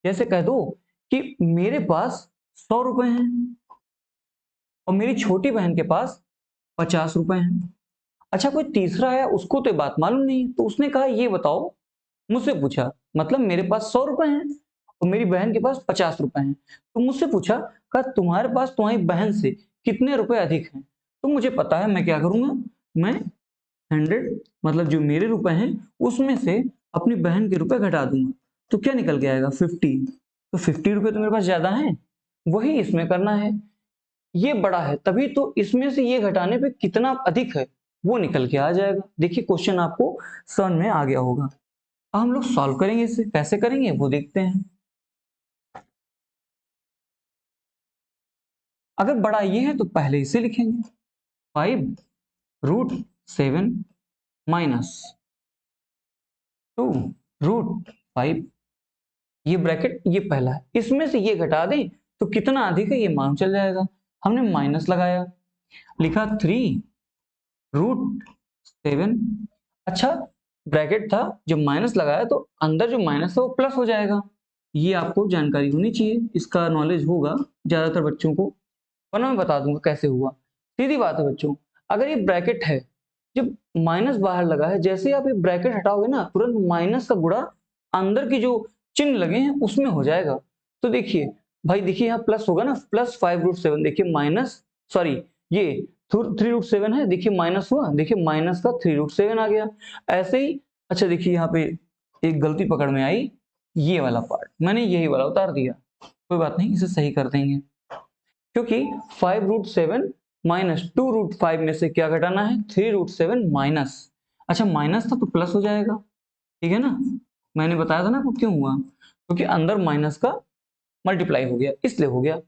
जैसे कह दो कि मेरे पास 100 रुपए हैं और मेरी छोटी बहन के पास 50 रुपए हैं। अच्छा कोई तीसरा है, उसको तो ये बात मालूम नहीं, तो उसने कहा ये बताओ, मुझसे पूछा, मतलब मेरे पास 100 रुपए हैं और मेरी बहन के पास 50 रुपए हैं। तो मुझसे पूछा, कहा तुम्हारे पास तुम्हारी बहन से कितने रुपए अधिक हैं? तो मुझे पता है मैं क्या करूंगा, मैं 100 मतलब जो मेरे रुपए हैं उसमें से अपनी बहन के रुपए घटा दूंगा। तो क्या निकल के आएगा? 50। तो 50 रुपए तो मेरे पास ज्यादा हैं, वही इसमें करना है। ये बड़ा है तभी तो इसमें से ये घटाने पे कितना अधिक है वो निकल के आ जाएगा। देखिए क्वेश्चन आपको समझ में आ गया होगा। अब हम लोग सॉल्व करेंगे, इसे कैसे करेंगे वो देखते हैं। अगर बड़ा ये है तो पहले इसे लिखेंगे, 5√7 माइनस 2√5, ये ब्रैकेट ये पहला है, इसमें से ये घटा दें तो कितना अधिक है ये मालूम चल जाएगा। हमने माइनस लगाया, लिखा 3√7। अच्छा ब्रैकेट था, जब माइनस लगाया तो अंदर जो माइनस है वो प्लस हो जाएगा। ये आपको जानकारी होनी चाहिए, इसका नॉलेज होगा ज्यादातर बच्चों को, वरना मैं बता दूंगा कैसे हुआ। सीधी बात है बच्चों, अगर ये ब्रैकेट है, जब माइनस बाहर लगा है, जैसे ही आप ये ब्रैकेट हटाओगे ना तुरंत माइनस का गुणा अंदर की जो चिन्ह लगे हैं उसमें हो जाएगा। तो देखिए भाई, देखिए यहाँ प्लस होगा ना, +5√7, देखिए माइनस, सॉरी ये 3√7 है, देखिए माइनस हुआ, देखिए माइनस का 3√7 आ गया। ऐसे ही अच्छा देखिए यहाँ पे एक गलती पकड़ में आई, ये वाला पार्ट मैंने यही वाला उतार दिया, कोई बात नहीं, इसे सही कर देंगे। क्योंकि 5√7 माइनस 2√5 में से क्या घटाना है? 3√7 माइनस, अच्छा माइनस था तो प्लस हो जाएगा, ठीक है ना। मैंने बताया था ना आपको क्यों हुआ, क्योंकि अंदर माइनस का मल्टीप्लाई हो गया इसलिए हो गया।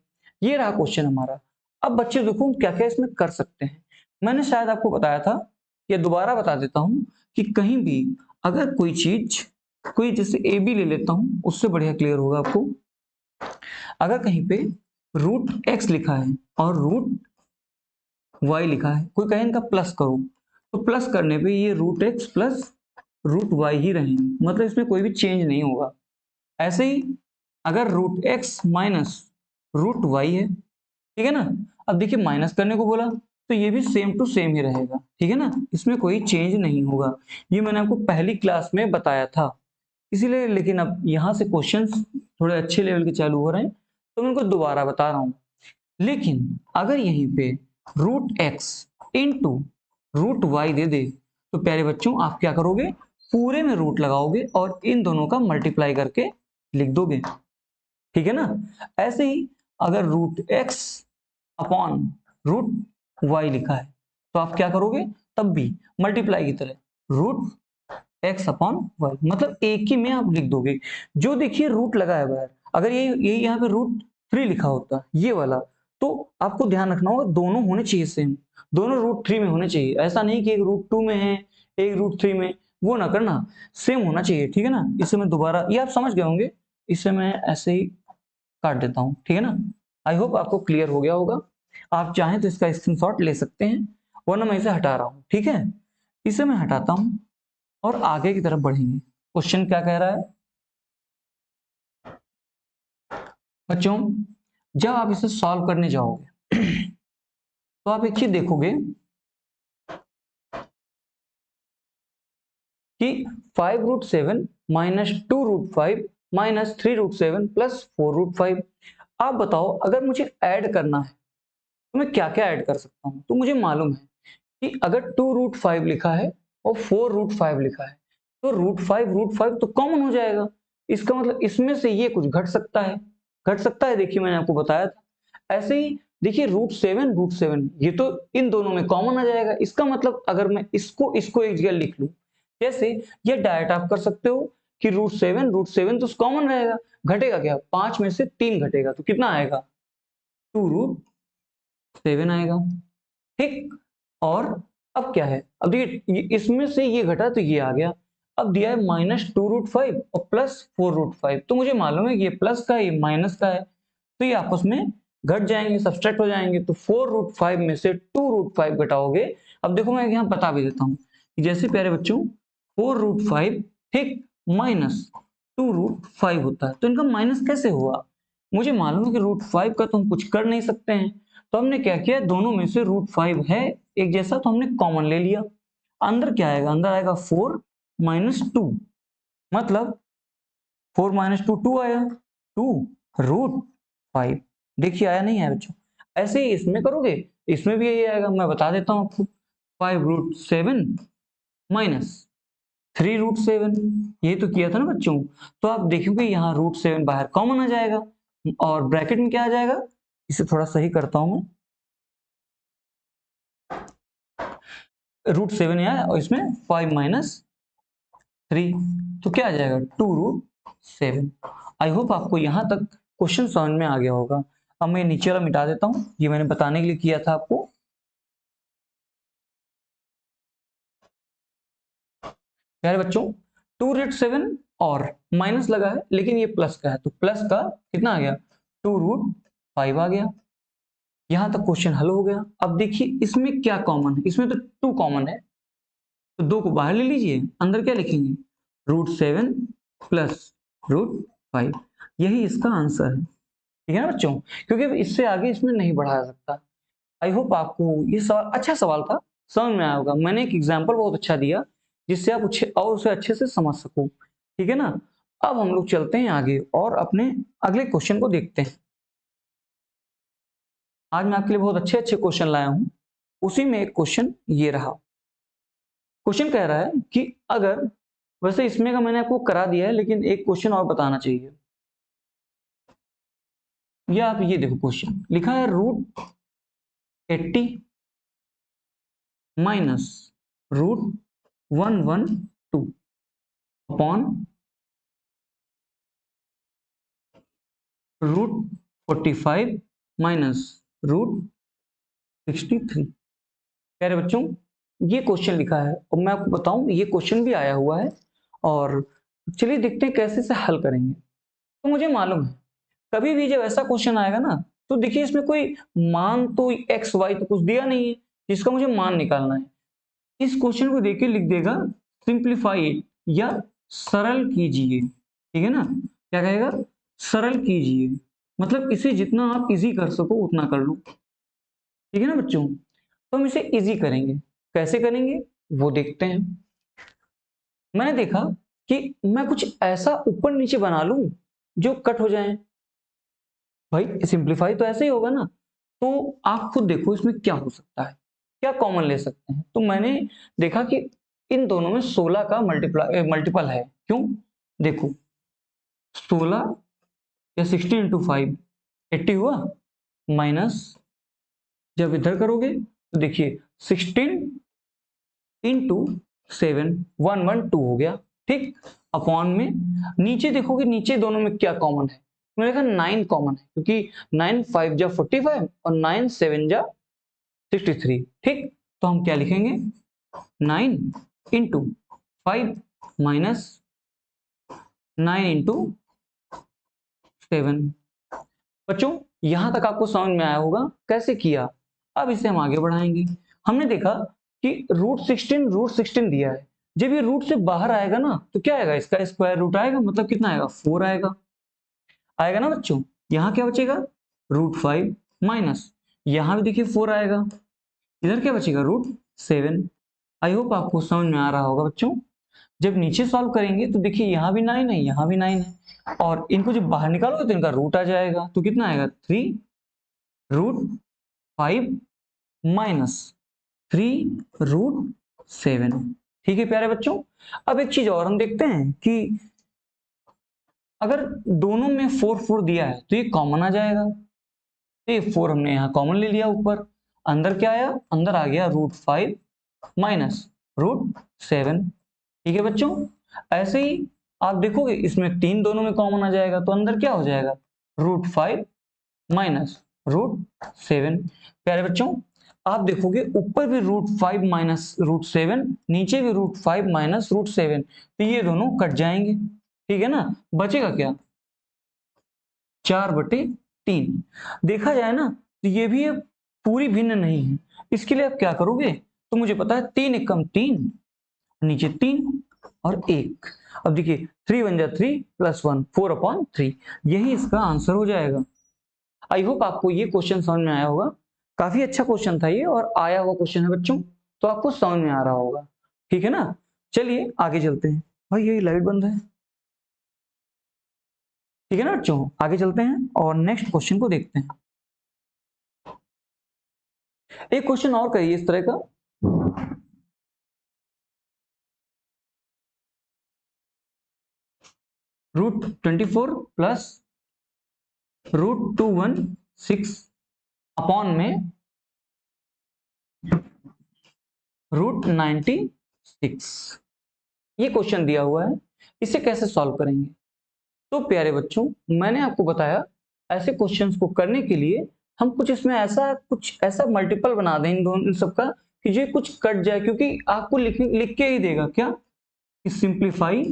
ये रहा क्वेश्चन हमारा। अब बच्चे देखो क्या क्या इसमें कर सकते हैं। मैंने शायद आपको बताया था या दोबारा बता देता हूं कि कहीं भी अगर कोई चीज, कोई जैसे ए बी ले लेता हूं, उससे बढ़िया क्लियर होगा आपको। अगर कहीं पे √x लिखा है और √y लिखा है, कोई कहे इनका प्लस करो, तो प्लस करने पे ये √x प्लस √y ही रहेंगे, मतलब इसमें कोई भी चेंज नहीं होगा। ऐसे ही अगर √x माइनस √y है, ठीक है ना, अब देखिए माइनस करने को बोला तो ये भी सेम टू सेम ही रहेगा, ठीक है ना, इसमें कोई चेंज नहीं होगा। ये मैंने आपको पहली क्लास में बताया था इसीलिए, लेकिन अब यहाँ से क्वेश्चंस थोड़े अच्छे लेवल के चालू हो रहे हैं तो मैं उनको दोबारा बता रहा हूँ। लेकिन अगर यहीं पे √x इंटू √y दे दे तो प्यारे बच्चों आप क्या करोगे, पूरे में रूट लगाओगे और इन दोनों का मल्टीप्लाई करके लिख दोगे, ठीक है ना। ऐसे ही अगर √x अपॉन √y लिखा है तो आप क्या करोगे, तब भी मल्टीप्लाई की तरह √x अपॉन y, मतलब एक ही में आप लिख दोगे। जो देखिए रूट लगा है बाहर, अगर ये यहाँ पे √3 लिखा होता ये वाला, तो आपको ध्यान रखना होगा दोनों होने चाहिए सेम, दोनों √3 में होने चाहिए। ऐसा नहीं कि एक √2 में है एक √3 में, वो ना करना, सेम होना चाहिए, ठीक है ना। इसे मैं दोबारा, ये आप समझ गए होंगे, इसे मैं ऐसे ही काट देता हूँ, ठीक है ना। आई होप आपको क्लियर हो गया होगा। आप चाहें तो इसका स्क्रीनशॉट ले सकते हैं, वरना मैं इसे हटा रहा हूँ, ठीक है। इसे मैं हटाता हूँ और आगे की तरफ बढ़ेंगे। क्वेश्चन क्या कह रहा है बच्चों, जब आप इसे सॉल्व करने जाओगे तो आप एक चीज देखोगे कि 5√7 माइनस 2√5 माइनस 3√7 प्लस 4√5। आप बताओ अगर मुझे ऐड करना है तो मैं क्या क्या ऐड कर सकता हूं। तो मुझे मालूम है कि अगर 2√5 लिखा है और 4√5 लिखा है तो √5 तो कॉमन हो जाएगा। इसका मतलब इसमें से ये कुछ घट सकता है, घट सकता है, देखिए मैंने आपको बताया था। ऐसे ही देखिए √7 ये तो इन दोनों में कॉमन आ जाएगा। इसका मतलब अगर मैं इसको इसको एक जगह लिख लूं, जैसे ये डायरेक्ट आप कर सकते हो कि √7 तो कॉमन रहेगा, घटेगा क्या, 5 में से 3 घटेगा तो कितना आएगा, 2√7 आएगा, ठीक। और अब क्या है, अब देखिए इसमें से ये घटा तो ये आ गया। अब दिया है -2√5 और +4√5, तो मुझे मालूम है कि ये प्लस का है ये माइनस का है, तो ये आपस में घट जाएंगे, सब्सट्रैक्ट हो जाएंगे। तो 4√5 में से 2√5 घटाओगे। अब देखो मैं यहाँ बता भी देता हूँ, जैसे प्यारे बच्चों 4√5 ठीक -2√5 होता है, तो इनका माइनस कैसे हुआ? मुझे मालूम है कि √5 का तो हम कुछ कर नहीं सकते हैं, तो हमने क्या किया, दोनों में से √5 है एक जैसा, तो हमने कॉमन ले लिया। अंदर क्या आएगा, अंदर आएगा 4 - 2, मतलब 4 - 2 2 आया, 2√5। देखिए आया नहीं आया बच्चों? ऐसे ही इसमें करोगे, इसमें भी यही आएगा, मैं बता देता हूं आपको। 5√7 - 3√7, ये तो किया था ना बच्चों। तो आप देखोगे यहाँ √7 बाहर कॉमन आ जाएगा, और ब्रैकेट में क्या आ जाएगा, इसे थोड़ा सही करता हूं मैं। √7 आया और इसमें 5 - 3, तो क्या आ जाएगा 2√7। आई होप आपको यहां तक क्वेश्चन समझ में आ गया होगा। अब मैं नीचे वाला मिटा देता हूं, ये मैंने बताने के लिए किया था आपको। प्यारे बच्चों 2√7 और माइनस लगा है, लेकिन ये प्लस का है, तो प्लस का कितना आ गया, 2√5 आ गया। यहां तक क्वेश्चन हल हो गया। अब देखिए इसमें क्या कॉमन है, इसमें तो 2 कॉमन है, तो 2 को बाहर ले लीजिए, अंदर क्या लिखेंगे, √7 प्लस √5, यही इसका आंसर है। ठीक है ना बच्चों, क्योंकि अब इससे आगे इसमें नहीं बढ़ा सकता। आई होप आपको ये सवाल अच्छा सवाल था, समझ में आया होगा। मैंने एक एग्जाम्पल बहुत अच्छा दिया जिससे आप और उसे अच्छे से समझ सको। ठीक है ना। अब हम लोग चलते हैं आगे और अपने अगले क्वेश्चन को देखते हैं। आज मैं आपके लिए बहुत अच्छे अच्छे क्वेश्चन लाया हूं, उसी में एक क्वेश्चन ये रहा। क्वेश्चन कह रहा है कि अगर, वैसे इसमें का मैंने आपको करा दिया है, लेकिन एक क्वेश्चन और बताना चाहिए। या आप ये देखो, क्वेश्चन लिखा है √80 माइनस √112 अपॉन √45 माइनस √63। प्यारे बच्चों ये क्वेश्चन लिखा है और मैं आपको बताऊं ये क्वेश्चन भी आया हुआ है, और चलिए देखते हैं कैसे इसे हल करेंगे। तो मुझे मालूम है कभी भी जब ऐसा क्वेश्चन आएगा ना, तो देखिए इसमें कोई मान तो एक्स वाई तो कुछ दिया नहीं है जिसका मुझे मान निकालना है। इस क्वेश्चन को देख के लिख देगा सिंप्लीफाई इट, या सरल कीजिए। ठीक है ना, क्या कहेगा, सरल कीजिए, मतलब इसे जितना आप इजी कर सको उतना कर लो। ठीक है ना बच्चों, तो हम इसे इजी करेंगे, कैसे करेंगे वो देखते हैं। मैंने देखा कि मैं कुछ ऐसा ऊपर नीचे बना लूं जो कट हो जाए। भाई सिंप्लीफाई तो ऐसे ही होगा ना, तो आप खुद देखो इसमें क्या हो सकता है, क्या कॉमन ले सकते हैं। तो मैंने देखा कि इन दोनों में 16 का मल्टीपल है। क्यों, देखो 16 या 16 × 5 80 हुआ, माइनस जब इधर करोगे तो देखिए 16 × 7 112 हो गया। ठीक, अपॉन में नीचे देखोगे, नीचे दोनों में क्या कॉमन है, मैंने देखा 9 कॉमन है, क्योंकि 9 5 जा 45 और 9 7 जा 63। ठीक, तो हम क्या लिखेंगे, 9 × 5 माइनस 9 × 7। बच्चों यहां तक आपको समझ में आया होगा कैसे किया। अब इसे हम आगे बढ़ाएंगे। हमने देखा कि √16 दिया है, जब ये रूट से बाहर आएगा ना तो क्या आएगा, इसका स्क्वायर रूट आएगा, मतलब कितना आएगा, 4 आएगा। आएगा ना बच्चों, यहां क्या बचेगा, √5 माइनस, यहां भी देखिए 4 आएगा, इधर क्या बचेगा, √7। आई होप आपको समझ में आ रहा होगा बच्चों। जब नीचे सॉल्व करेंगे तो देखिए यहाँ भी 9 है, यहाँ भी 9 है, और इनको जब बाहर निकालोगे तो इनका रूट आ जाएगा, तो कितना आएगा, 3√5 माइनस 3√7। ठीक है प्यारे बच्चों। अब एक चीज और हम देखते हैं कि अगर दोनों में 4 दिया है तो ये कॉमन आ जाएगा, तो ये 4 हमने यहाँ कॉमन ले लिया ऊपर, अंदर क्या आया, अंदर आ गया √5 माइनस √7। ठीक है बच्चों, ऐसे ही आप देखोगे इसमें 3 दोनों में कॉमन आ जाएगा, तो अंदर क्या हो जाएगा, √5 माइनस √7। प्यारे बच्चों आप देखोगे ऊपर भी √5 माइनस √7, नीचे भी √5 माइनस √7, तो ये दोनों कट जाएंगे, ठीक है ना। बचेगा क्या, 4/3। देखा जाए ना तो ये भी अब पूरी भिन्न नहीं है। इसके लिए आप क्या करोगे, तो मुझे पता है 3 एकम 3, नीचे 3 और 1। अब देखिए 3 1 जा 3 + 1 4/3, यही इसका आंसर हो जाएगा। आई होप आपको ये क्वेश्चन समझ में आया होगा। काफी अच्छा क्वेश्चन था ये, और आया हुआ क्वेश्चन है बच्चों, तो आपको समझ में आ रहा होगा, ठीक है ना। चलिए आगे चलते हैं। भाई यही लाइट बंद है, ठीक है ना बच्चों। आगे चलते हैं और नेक्स्ट क्वेश्चन को देखते हैं। एक क्वेश्चन और करिए इस तरह का, √24 प्लस √216 अपॉन में √96, ये क्वेश्चन दिया हुआ है, इसे कैसे सॉल्व करेंगे। तो प्यारे बच्चों, मैंने आपको बताया ऐसे क्वेश्चंस को करने के लिए हम कुछ इसमें कुछ ऐसा मल्टीपल बना दें इन दोनों इन सबका कि जो कुछ कट जाए, क्योंकि आपको लिख के ही देगा क्या, कि सिंप्लीफाई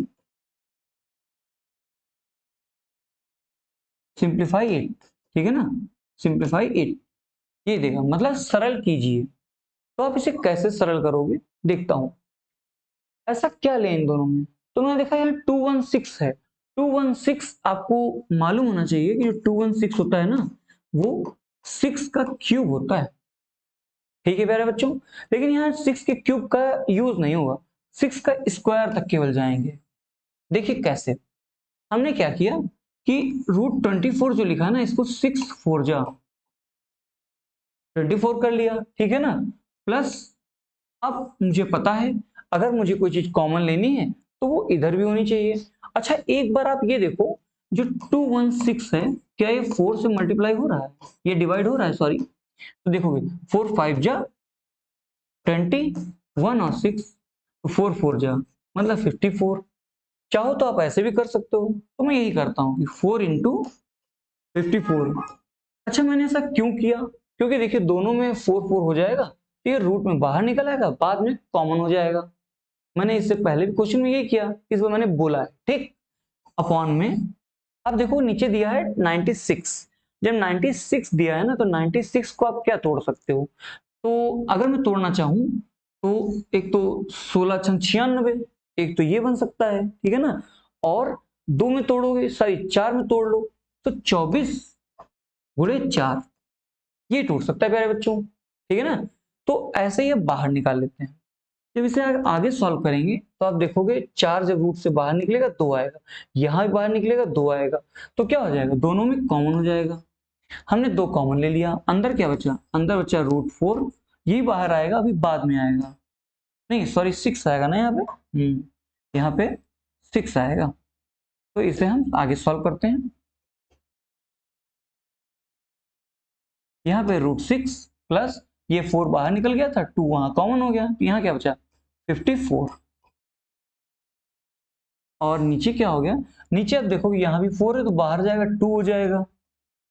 इट, ठीक है ना, सिंप्लीफाई इट, ये देगा, मतलब सरल कीजिए। तो आप इसे कैसे सरल करोगे, देखता हूं। ऐसा क्या लें इन दोनों में, तो मैंने देखा यहाँ 216 है। 216 आपको मालूम होना चाहिए कि जो 216 होता है ना, वो 6 का क्यूब होता है, ठीक है प्यारे बच्चों। लेकिन यहाँ 6 के क्यूब का यूज नहीं होगा, 6 का स्क्वायर तक केवल जाएंगे। देखिए कैसे, हमने क्या किया कि √24 जो लिखा है ना, इसको 6 4 जा 24 कर लिया, ठीक है ना। प्लस अब मुझे पता है अगर मुझे कोई चीज कॉमन लेनी है तो वो इधर भी होनी चाहिए। अच्छा एक बार आप ये देखो, जो 216 है, क्या ये 4 से मल्टीप्लाई हो रहा है, ये डिवाइड हो रहा है, सॉरी। तो देखोगे 4 5 जा 20, 1 और 6, तो 4 4 जा मतलब 54। चाहो तो आप ऐसे भी कर सकते हो, तो मैं यही करता हूँ कि 4 × 54। अच्छा मैंने ऐसा क्यों किया, क्योंकि देखिए दोनों में 4 4 हो जाएगा, तो ये रूट में बाहर निकल आएगा, बाद में कॉमन हो जाएगा। मैंने इससे पहले भी क्वेश्चन में यही किया, इस बार मैंने बोला है, ठीक। अपॉन में, अब देखो नीचे दिया है 96, जब 96 दिया है ना, तो 96 को आप क्या तोड़ सकते हो, तो अगर मैं तोड़ना चाहूं तो एक तो 16 × 96, एक तो ये बन सकता है, ठीक है ना। और 2 में तोड़ोगे, सॉरी 4 में तोड़ लो, तो 24 × 4, ये टूट सकता है प्यारे बच्चों, ठीक है ना। तो ऐसे ही अब बाहर निकाल लेते हैं। जब इसे आगे सॉल्व करेंगे तो आप देखोगे 4 जब रूट से बाहर निकलेगा 2 आएगा, यहां भी बाहर निकलेगा 2 आएगा, तो क्या हो जाएगा, दोनों में कॉमन हो जाएगा। हमने 2 कॉमन ले लिया, अंदर क्या बचा, अंदर बचा √4, यही बाहर आएगा, अभी बाद में आएगा, नहीं सॉरी 6 आएगा ना यहाँ पे, यहाँ पे 6 आएगा। तो इसे हम आगे सॉल्व करते हैं। यहाँ पे √6 प्लस ये 4 बाहर निकल गया था, 2 वहां कॉमन हो गया, तो यहाँ क्या बचा 54। और नीचे क्या हो गया, नीचे आप देखोगे यहाँ भी 4 है, तो बाहर जाएगा 2 हो जाएगा,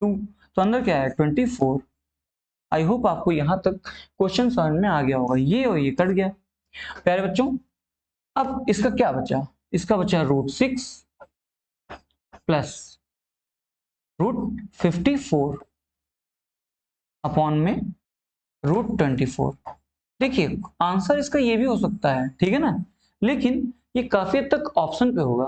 2, तो अंदर क्या है 24। आई होप आपको यहाँ तक क्वेश्चन समझ में आ गया होगा, ये और ये कट गया प्यारे बच्चों। अब इसका क्या बचा, इसका बचा √6 प्लस √54 अपॉन में √24। देखिए आंसर इसका ये भी हो सकता है, ठीक है ना, लेकिन ये काफी हद तक ऑप्शन पे होगा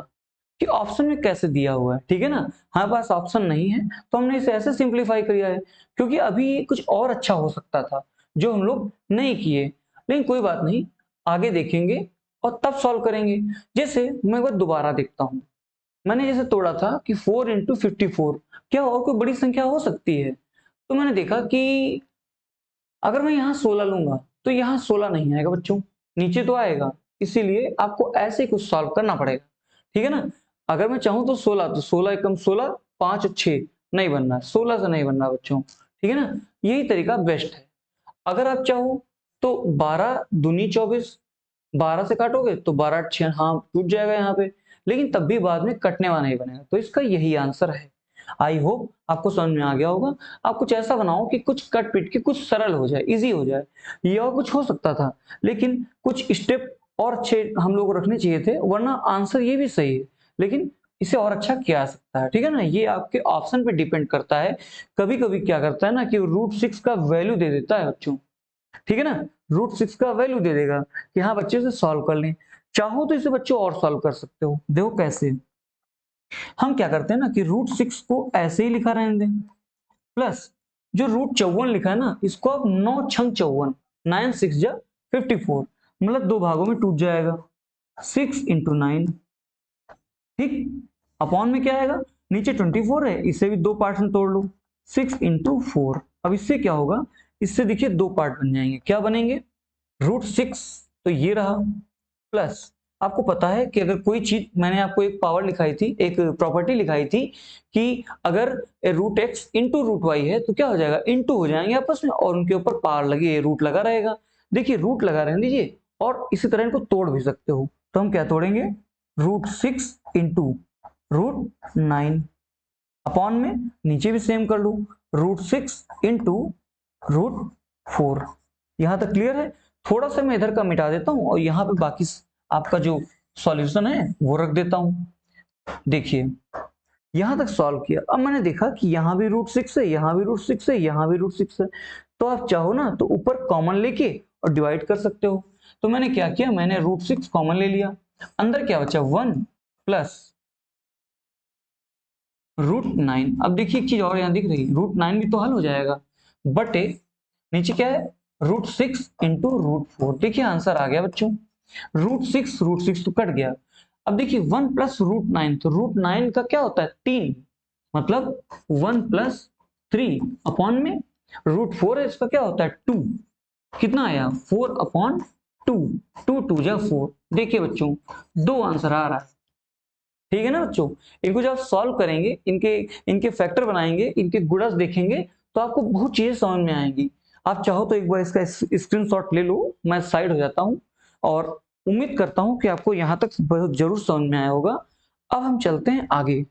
कि ऑप्शन में कैसे दिया हुआ है, ठीक है ना। हमारे पास ऑप्शन नहीं है तो हमने इसे ऐसे सिंप्लीफाई किया है, क्योंकि अभी कुछ और अच्छा हो सकता था जो हम लोग नहीं किए, लेकिन कोई बात नहीं, आगे देखेंगे और तब सॉल्व करेंगे। जैसे मैं एक बार दोबारा देखता हूं, मैंने जैसे तोड़ा था कि 4 × 54, क्या और कोई बड़ी संख्या हो सकती है, तो मैंने देखा कि अगर मैं यहाँ 16 लूंगा तो यहाँ 16 नहीं आएगा बच्चों, नीचे तो आएगा, इसीलिए आपको ऐसे ही कुछ सॉल्व करना पड़ेगा, ठीक है ना। अगर मैं चाहूं तो 16, तो 16 एकम 16, 5 और 6 नहीं बनना, 16 से नहीं बनना बच्चों, ठीक है ना। यही तरीका बेस्ट है। अगर आप चाहो तो 12 दूनी 24, 12 से काटोगे तो 12 6, हाँ टूट जाएगा यहाँ पे, लेकिन तब भी बाद में कटने वाला नहीं बनेगा, तो इसका यही आंसर है। आई होप आपको समझ में आ गया होगा। आप कुछ ऐसा बनाओ कि कुछ कट पिट के कुछ सरल हो जाए, इजी हो जाए। ये और कुछ हो सकता था, लेकिन कुछ स्टेप और अच्छे हम लोग रखने चाहिए थे, वरना आंसर ये भी सही है लेकिन इसे और अच्छा किया जा सकता है। ठीक है ना, ये आपके ऑप्शन पे डिपेंड करता है। कभी कभी क्या करता है ना कि √6 का वैल्यू दे देता है बच्चों। ठीक है ना, √6 का वैल्यू दे देगा कि हाँ बच्चे से सॉल्व कर लें। चाहो तो इसे बच्चों और सॉल्व कर सकते हो। देखो कैसे, हम क्या करते हैं ना कि √6 को ऐसे ही लिखा रहने दें, प्लस जो √54 लिखा है ना, इसको आप 9 छंग 54, 9 6 जा 54, मतलब 2 भागों में टूट जाएगा। 6 × 9, ठीक, अपॉन में क्या आएगा, नीचे 24 है, इसे भी 2 पार्ट में तोड़ लो, 6 × 4। अब इससे क्या होगा, इससे देखिए 2 पार्ट बन जाएंगे। क्या बनेंगे, √6 तो ये रहा, प्लस आपको पता है कि अगर कोई चीज, मैंने आपको एक पावर लिखाई थी, एक प्रॉपर्टी लिखाई थी कि अगर √x × √y है तो क्या हो जाएगा, इंटू हो जाएंगे आपस में और उनके ऊपर पावर लगे, रूट लगा रहेगा। देखिए रूट लगा रहने दीजिए, और इसी तरह इनको तोड़ भी सकते हो। तो हम क्या तोड़ेंगे, √6 × √9, अपॉन में नीचे भी सेम कर लो, √6 × √4। यहां तक क्लियर है। थोड़ा सा मैं इधर का मिटा देता हूं और यहाँ पे बाकी आपका जो सॉल्यूशन है वो रख देता हूं। देखिए यहां तक सॉल्व किया, अब मैंने देखा कि यहां भी √6 है, यहां भी √6 है, यहां भी √6 है, तो आप चाहो ना तो ऊपर कॉमन लेके और डिवाइड कर सकते हो। तो मैंने क्या किया, मैंने √6 कॉमन ले लिया, अंदर क्या बचा 1 प्लस √9। अब देखिए एक चीज और यहां दिख रही है, √9 भी तो हल हो जाएगा, बटे नीचे क्या है, √6 × √4। देखिए आंसर आ गया बच्चों, √6 तो कट गया। अब देखिए 1 प्लस √9, तो √9 का क्या होता है 3, मतलब 1 प्लस 3 अपॉन में √4 है, इसका क्या होता है 2, कितना आया 4/2, 2 2 जा 4। देखिए बच्चों 2 आंसर आ रहा है। ठीक है ना बच्चों, इनको जब आप सॉल्व करेंगे, इनके इनके फैक्टर बनाएंगे, इनके गुणज देखेंगे, तो आपको बहुत चीजें समझ में आएंगी। आप चाहो तो एक बार इसका स्क्रीनशॉट ले लो, मैं साइड हो जाता हूं, और उम्मीद करता हूं कि आपको यहां तक बहुत जरूर समझ में आया होगा। अब हम चलते हैं आगे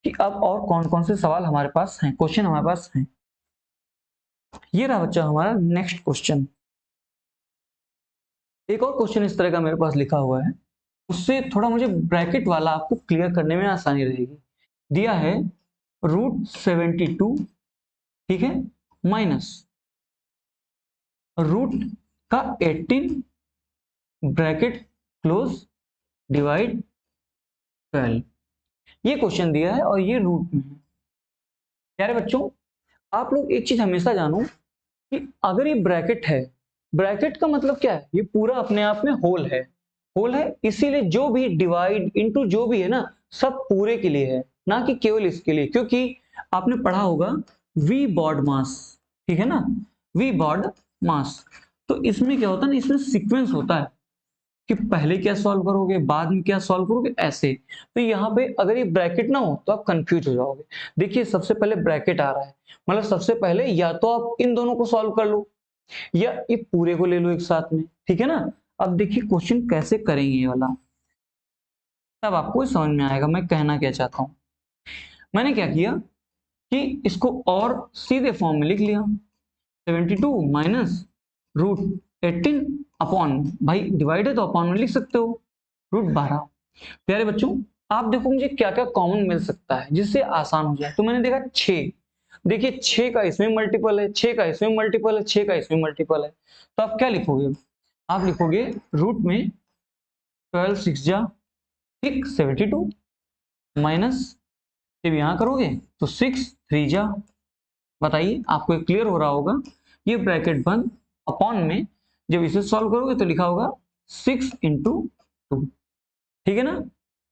कि अब और कौन कौन से सवाल हमारे पास हैं, क्वेश्चन हमारे पास हैं। ये रहा बच्चा हमारा नेक्स्ट क्वेश्चन। एक और क्वेश्चन इस तरह का मेरे पास लिखा हुआ है, उससे थोड़ा मुझे ब्रैकेट वाला आपको क्लियर करने में आसानी रहेगी। दिया है √72, ठीक है, माइनस रूट का 18 ब्रैकेट क्लोज डिवाइड 12। ये क्वेश्चन दिया है और ये रूट में है। प्यारे बच्चों, आप लोग एक चीज हमेशा जानो कि अगर ये ब्रैकेट है, ब्रैकेट का मतलब क्या है, ये पूरा अपने आप में होल है, होल है, इसीलिए जो भी डिवाइड इनटू जो भी है ना, सब पूरे के लिए है, ना कि केवल इसके लिए। क्योंकि आपने पढ़ा होगा वी बॉड मास, ठीक है ना, वी बॉड मास, तो इसमें क्या होता है ना, इसमें सीक्वेंस होता है कि पहले क्या सॉल्व करोगे, बाद में क्या सॉल्व करोगे, ऐसे। तो यहाँ पे अगर ये ब्रैकेट ना हो तो आप कंफ्यूज हो जाओगे। देखिए सबसे पहले ब्रैकेट आ रहा है, मतलब सबसे पहले या तो आप इन दोनों को सॉल्व कर लो या ये पूरे को ले लो एक साथ में, ठीक है ना। अब देखिए क्वेश्चन कैसे करेंगे ये वाला, तब आपको समझ में आएगा मैं कहना क्या चाहता हूं। मैंने क्या किया कि इसको और सीधे फॉर्म में लिख लिया, 72 माइनस √18 अपॉन, भाई डिवाइड है तो अपॉन में लिख सकते हो, √12। प्यारे बच्चों, आप देखो मुझे क्या क्या कॉमन मिल सकता है जिससे आसान हो जाए। तो मैंने देखा 6, देखिए 6 का इसमें मल्टीपल है, 6 का इसमें मल्टीपल है, 6 का इसमें मल्टीपल है, तो आप क्या लिखोगे, आप लिखोगे रूट में 12 6 जा, ठीक, 72 माइनस, जब यहां करोगे तो 6 3 जा। बताइए आपको क्लियर हो रहा होगा, ये ब्रैकेट बंद, अपॉन में जब इसे सॉल्व करोगे तो लिखा होगा 6 × 2, ठीक है ना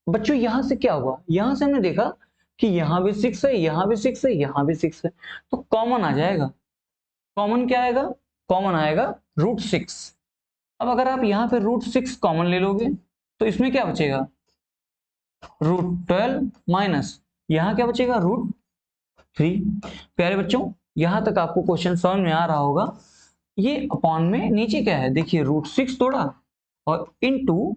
बच्चों। यहां से क्या हुआ, यहां से हमने देखा कि यहां भी 6 है, यहां भी 6 है, यहां भी 6 है, तो कॉमन आ जाएगा। कॉमन क्या आएगा, कॉमन आएगा √6। अब अगर आप यहां पे √6 कॉमन ले लोगे तो इसमें क्या बचेगा, √12 माइनस यहां क्या बचेगा, √3। प्यारे बच्चों, यहां तक आपको क्वेश्चन समझ में आ रहा होगा। ये अपॉन में नीचे क्या है, देखिए √6 तोड़ा और इनटू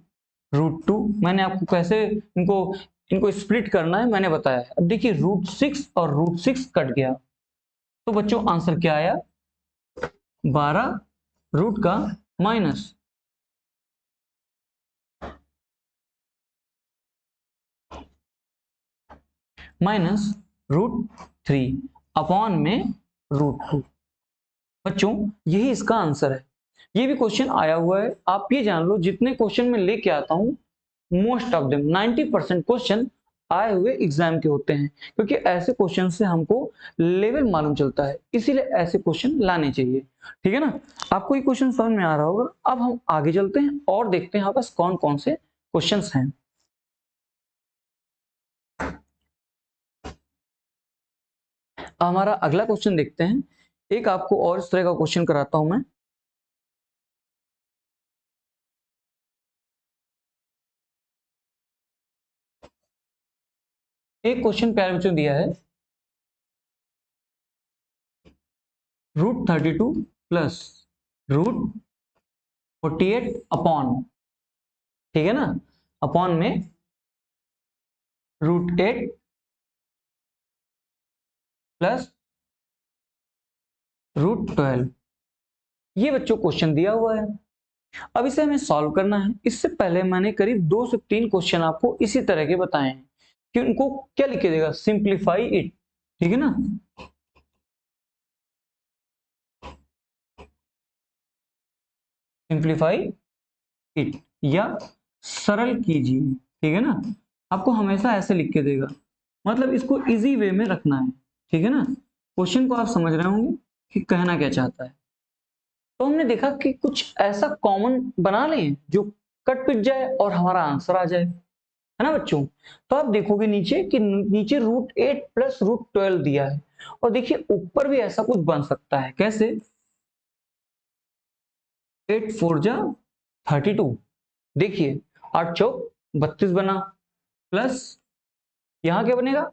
√2। मैंने आपको कैसे इनको इनको स्प्लिट करना है, मैंने बताया है। अब देखिए √6 और √6 कट गया, तो बच्चों आंसर क्या आया? 12 रूट का माइनस √3 अपॉन में √2। बच्चों यही इसका आंसर है। ये भी क्वेश्चन आया हुआ है, आप ये जान लो जितने क्वेश्चन मैं लेके आता हूं मोस्ट ऑफ देम 90% क्वेश्चन आए हुए एग्जाम के होते हैं, क्योंकि ऐसे क्वेश्चन से हमको लेवल मालूम चलता है, इसीलिए ऐसे क्वेश्चन लाने चाहिए। ठीक है ना? आपको ये क्वेश्चन समझ में आ रहा होगा। अब हम आगे चलते हैं और देखते हैं यहाँ पास कौन कौन से क्वेश्चन हैं। हमारा अगला क्वेश्चन देखते हैं। एक आपको और इस तरह का क्वेश्चन कराता हूं मैं। एक क्वेश्चन प्यारे बच्चों दिया है √32 प्लस √48 अपॉन, ठीक है ना, अपॉन में √8 प्लस √12। ये बच्चों क्वेश्चन दिया हुआ है। अब इसे हमें सॉल्व करना है। इससे पहले मैंने करीब 2 से 3 क्वेश्चन आपको इसी तरह के बताए हैं कि उनको क्या लिख के देगा, सिंप्लीफाई इट। ठीक है ना? सिंप्लीफाई इट या सरल कीजिए। ठीक है ना? आपको हमेशा ऐसे लिख के देगा, मतलब इसको इजी वे में रखना है। ठीक है ना? क्वेश्चन को आप समझ रहे होंगे कि कहना क्या चाहता है। तो हमने देखा कि कुछ ऐसा कॉमन बना लें जो कट पिट जाए और हमारा आंसर आ जाए, है ना बच्चों? तो आप देखोगे नीचे कि नीचे √8 प्लस √12 दिया है, और देखिए ऊपर भी ऐसा कुछ बन सकता है। कैसे? 8 4 जा 32, देखिए 8 चौक 32 बना, प्लस यहां क्या बनेगा,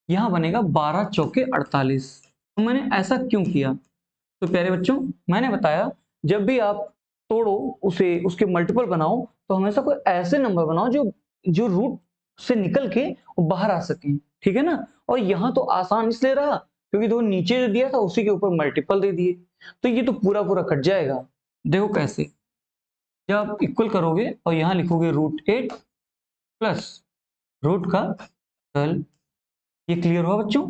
यहां बनेगा 12 चौके 48। तो मैंने ऐसा क्यों किया? तो प्यारे बच्चों मैंने बताया जब भी आप तोड़ो उसे, उसके मल्टीपल बनाओ, तो हमेशा कोई ऐसे नंबर बनाओ जो जो रूट से निकल के बाहर आ सके। ठीक है ना? और यहां तो आसान इसलिए रहा क्योंकि दो नीचे जो दिया था उसी के ऊपर मल्टीपल दे दिए, तो ये तो पूरा पूरा कट जाएगा। देखो कैसे, जब आप इक्वल करोगे और यहां लिखोगे √8 प्लस रूट का 12। ये क्लियर हुआ बच्चों?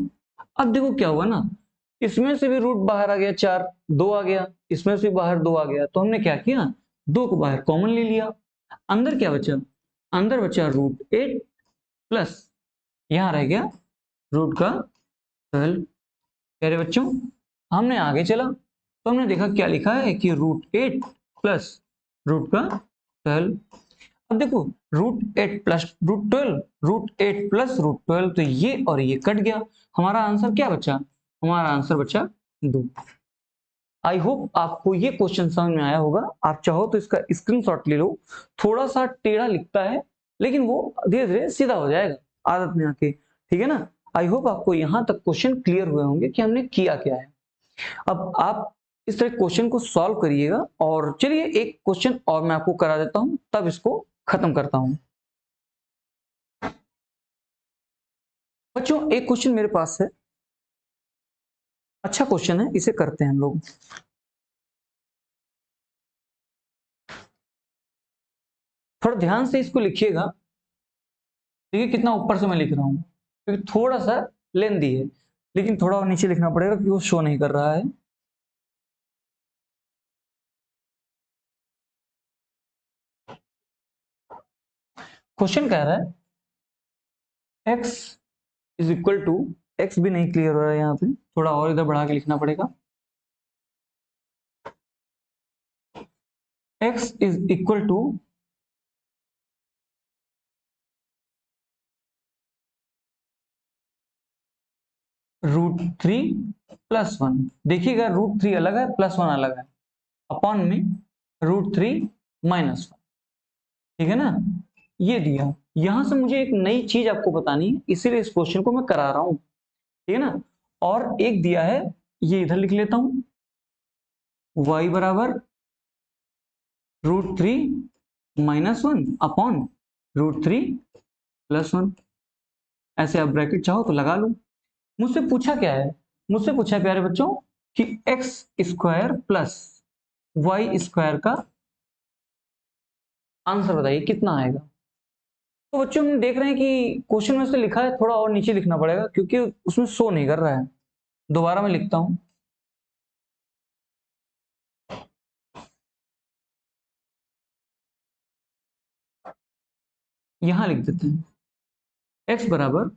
अब देखो क्या हुआ ना, इसमें से भी रूट बाहर आ गया 4, 2 आ गया, इसमें से बाहर 2 आ गया, तो हमने क्या किया, 2 को बाहर कॉमन ले लिया। अंदर क्या बचा? अंदर बचा √8 प्लस यहां रह गया रूट का 12। प्यारे बच्चों हमने आगे चला तो हमने देखा क्या लिखा है कि √8 प्लस रूट का 12। अब देखो √8 प्लस √12, √8 प्लस √12, तो ये और ये कट गया। हमारा आंसर क्या बचा? हमारा आंसर बचा 2। आई होप आपको ये क्वेश्चन समझ में आया होगा। आप चाहो तो इसका स्क्रीनशॉट ले लो, थोड़ा सा टेढ़ा लिखता है लेकिन वो धीरे धीरे सीधा हो जाएगा आदत में आके। ठीक है ना? आई होप आपको यहां तक क्वेश्चन क्लियर हुए होंगे कि हमने किया क्या है। अब आप इस तरह क्वेश्चन को सॉल्व करिएगा, और चलिए एक क्वेश्चन और मैं आपको करा देता हूं, तब इसको खत्म करता हूं। बच्चों एक क्वेश्चन मेरे पास है, अच्छा क्वेश्चन है, इसे करते हैं हम लोग। थोड़ा ध्यान से इसको लिखिएगा। देखिए कितना ऊपर से मैं लिख रहा हूं, क्योंकि थोड़ा सा लेंदी है, लेकिन थोड़ा और नीचे लिखना पड़ेगा क्योंकि वो शो नहीं कर रहा है। क्वेश्चन कह रहा है x is equal to, x भी नहीं क्लियर हो रहा है यहाँ पे, थोड़ा और इधर बढ़ा के लिखना पड़ेगा। x is equal to √3 plus 1। देखिएगा √3 अलग है, +1 अलग है, अपॉन में √3 माइनस 1। ठीक है ना? ये दिया। यहां से मुझे एक नई चीज आपको बतानी है, इसीलिए इस क्वेश्चन को मैं करा रहा हूं। ठीक है ना? और एक दिया है, ये इधर लिख लेता हूं, y बराबर √3 माइनस 1 अपॉन √3 प्लस 1। ऐसे आप ब्रैकेट चाहो तो लगा लो। मुझसे पूछा क्या है, मुझसे पूछा प्यारे बच्चों कि x square plus y square का आंसर बताइए कितना आएगा। तो बच्चों हम देख रहे हैं कि क्वेश्चन में से लिखा है, थोड़ा और नीचे लिखना पड़ेगा क्योंकि उसमें शो नहीं कर रहा है। दोबारा मैं लिखता हूं, यहां लिख देते हैं एक्स बराबर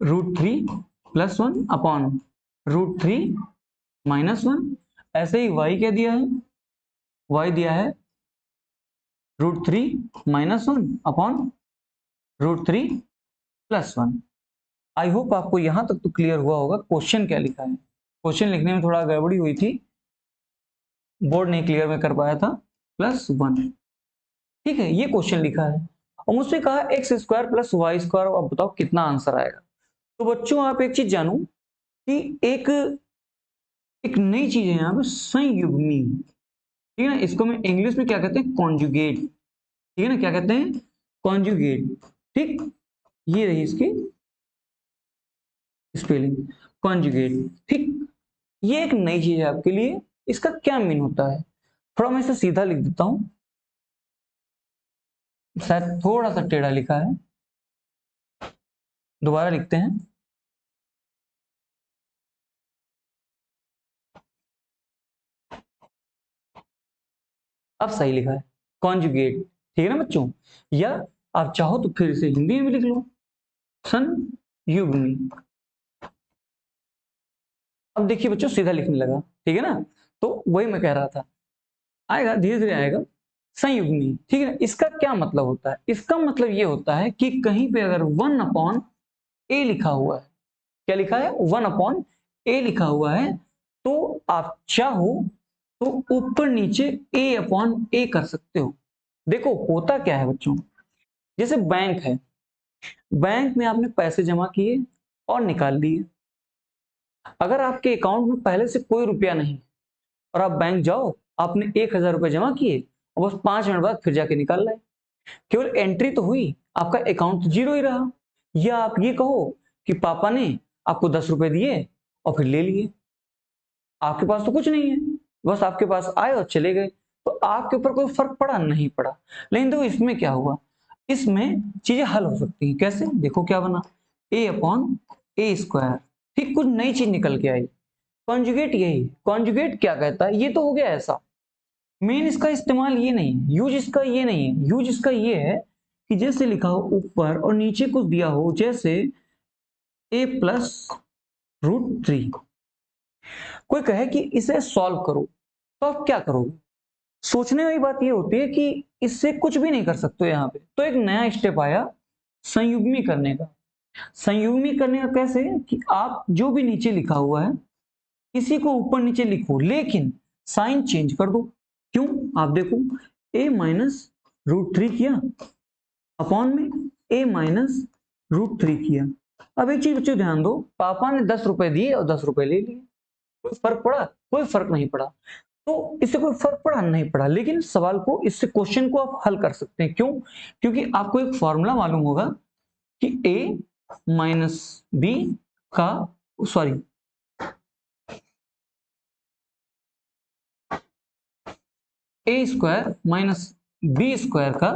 √3 + 1/√3 - 1। ऐसे ही y क्या दिया है, y दिया है √3 - 1/√3 + 1। आई होप आपको यहां तक तो क्लियर हुआ होगा क्वेश्चन क्या लिखा है। क्वेश्चन लिखने में थोड़ा गड़बड़ी हुई थी, बोर्ड नहीं क्लियर में कर पाया था, +1। ठीक है, ये क्वेश्चन लिखा है और मुझसे कहा x square plus y square, अब बताओ कितना आंसर आएगा। तो बच्चों आप एक चीज जानो कि एक एक नई चीज है यहाँ पे, संयुग्मी। ठीक है ना, इसको मैं इंग्लिश में क्या कहते हैं, कॉन्जुगेट। ठीक है ना, क्या कहते हैं, कॉन्जुगेट। ठीक, ये रही इसकी स्पेलिंग, कॉन्जुगेट। ठीक, ये एक नई चीज है आपके लिए। इसका क्या मीन होता है, थोड़ा मैं इसे सीधा लिख देता हूं, शायद थोड़ा सा टेढ़ा लिखा है, दोबारा लिखते हैं। अब सही लिखा है, कॉन्जुगेट। ठीक है ना बच्चों, या आप चाहो तो फिर इसे हिंदी में भी लिख लो, संयुग्मी। अब देखिए बच्चों सीधा लिखने लगा, ठीक है ना, तो वही मैं कह रहा था, आएगा धीरे धीरे आएगा। संयुग्मी, ठीक है, इसका क्या मतलब होता है, इसका मतलब ये होता है कि कहीं पे अगर 1/a लिखा हुआ है, क्या लिखा है, 1/a लिखा हुआ है, तो आप चाहो तो ऊपर नीचे a/a कर सकते हो। देखो होता क्या है बच्चों, जैसे बैंक है, बैंक में आपने पैसे जमा किए और निकाल लिए। अगर आपके अकाउंट में पहले से कोई रुपया नहीं और आप बैंक जाओ, आपने 1,000 रुपये जमा किए और बस 5 मिनट बाद फिर जाके निकाल लाए, केवल एंट्री तो हुई, आपका अकाउंट तो जीरो ही रहा। या आप ये कहो कि पापा ने आपको 10 रुपए दिए और फिर ले लिए, आपके पास तो कुछ नहीं है, बस आपके पास आए और चले गए, तो आपके ऊपर कोई फर्क पड़ा नहीं पड़ा। लेकिन देखो इसमें क्या हुआ, इसमें चीजें हल हो सकती हैं, कैसे, देखो क्या बना, a/a²। ठीक, कुछ नई चीज निकल के आई, कॉन्जुगेट। यही कॉन्जुगेट क्या कहता है, ये तो हो गया ऐसा, मेन इसका इस्तेमाल ये नहीं है, यूज इसका ये नहीं है, यूज इसका ये है कि जैसे लिखा हो ऊपर और नीचे कुछ दिया हो, जैसे a+√3, कोई कहे कि इसे सॉल्व करो, तो आप क्या करोगे। सोचने वाली बात ये होती है कि इससे कुछ भी नहीं कर सकते यहाँ पे, तो एक नया स्टेप आया संयुग्मी करने का। संयुग्मी करने का कैसे, कि आप जो भी नीचे लिखा हुआ है इसी को ऊपर नीचे लिखो, लेकिन साइन चेंज कर दो। क्यों, आप देखो, a-√3 किया, अपॉन में a-√3 किया। अब एक चीज बच्चों ध्यान दो, पापा ने 10 रुपए दिए और 10 रुपए ले लिए, कोई फर्क पड़ा, कोई फर्क नहीं पड़ा। तो इससे कोई फर्क पड़ा नहीं पड़ा, लेकिन सवाल को, इससे क्वेश्चन को आप हल कर सकते हैं। क्यों, क्योंकि आपको एक फॉर्मूला मालूम होगा कि a-b का, सॉरी, a² - b² का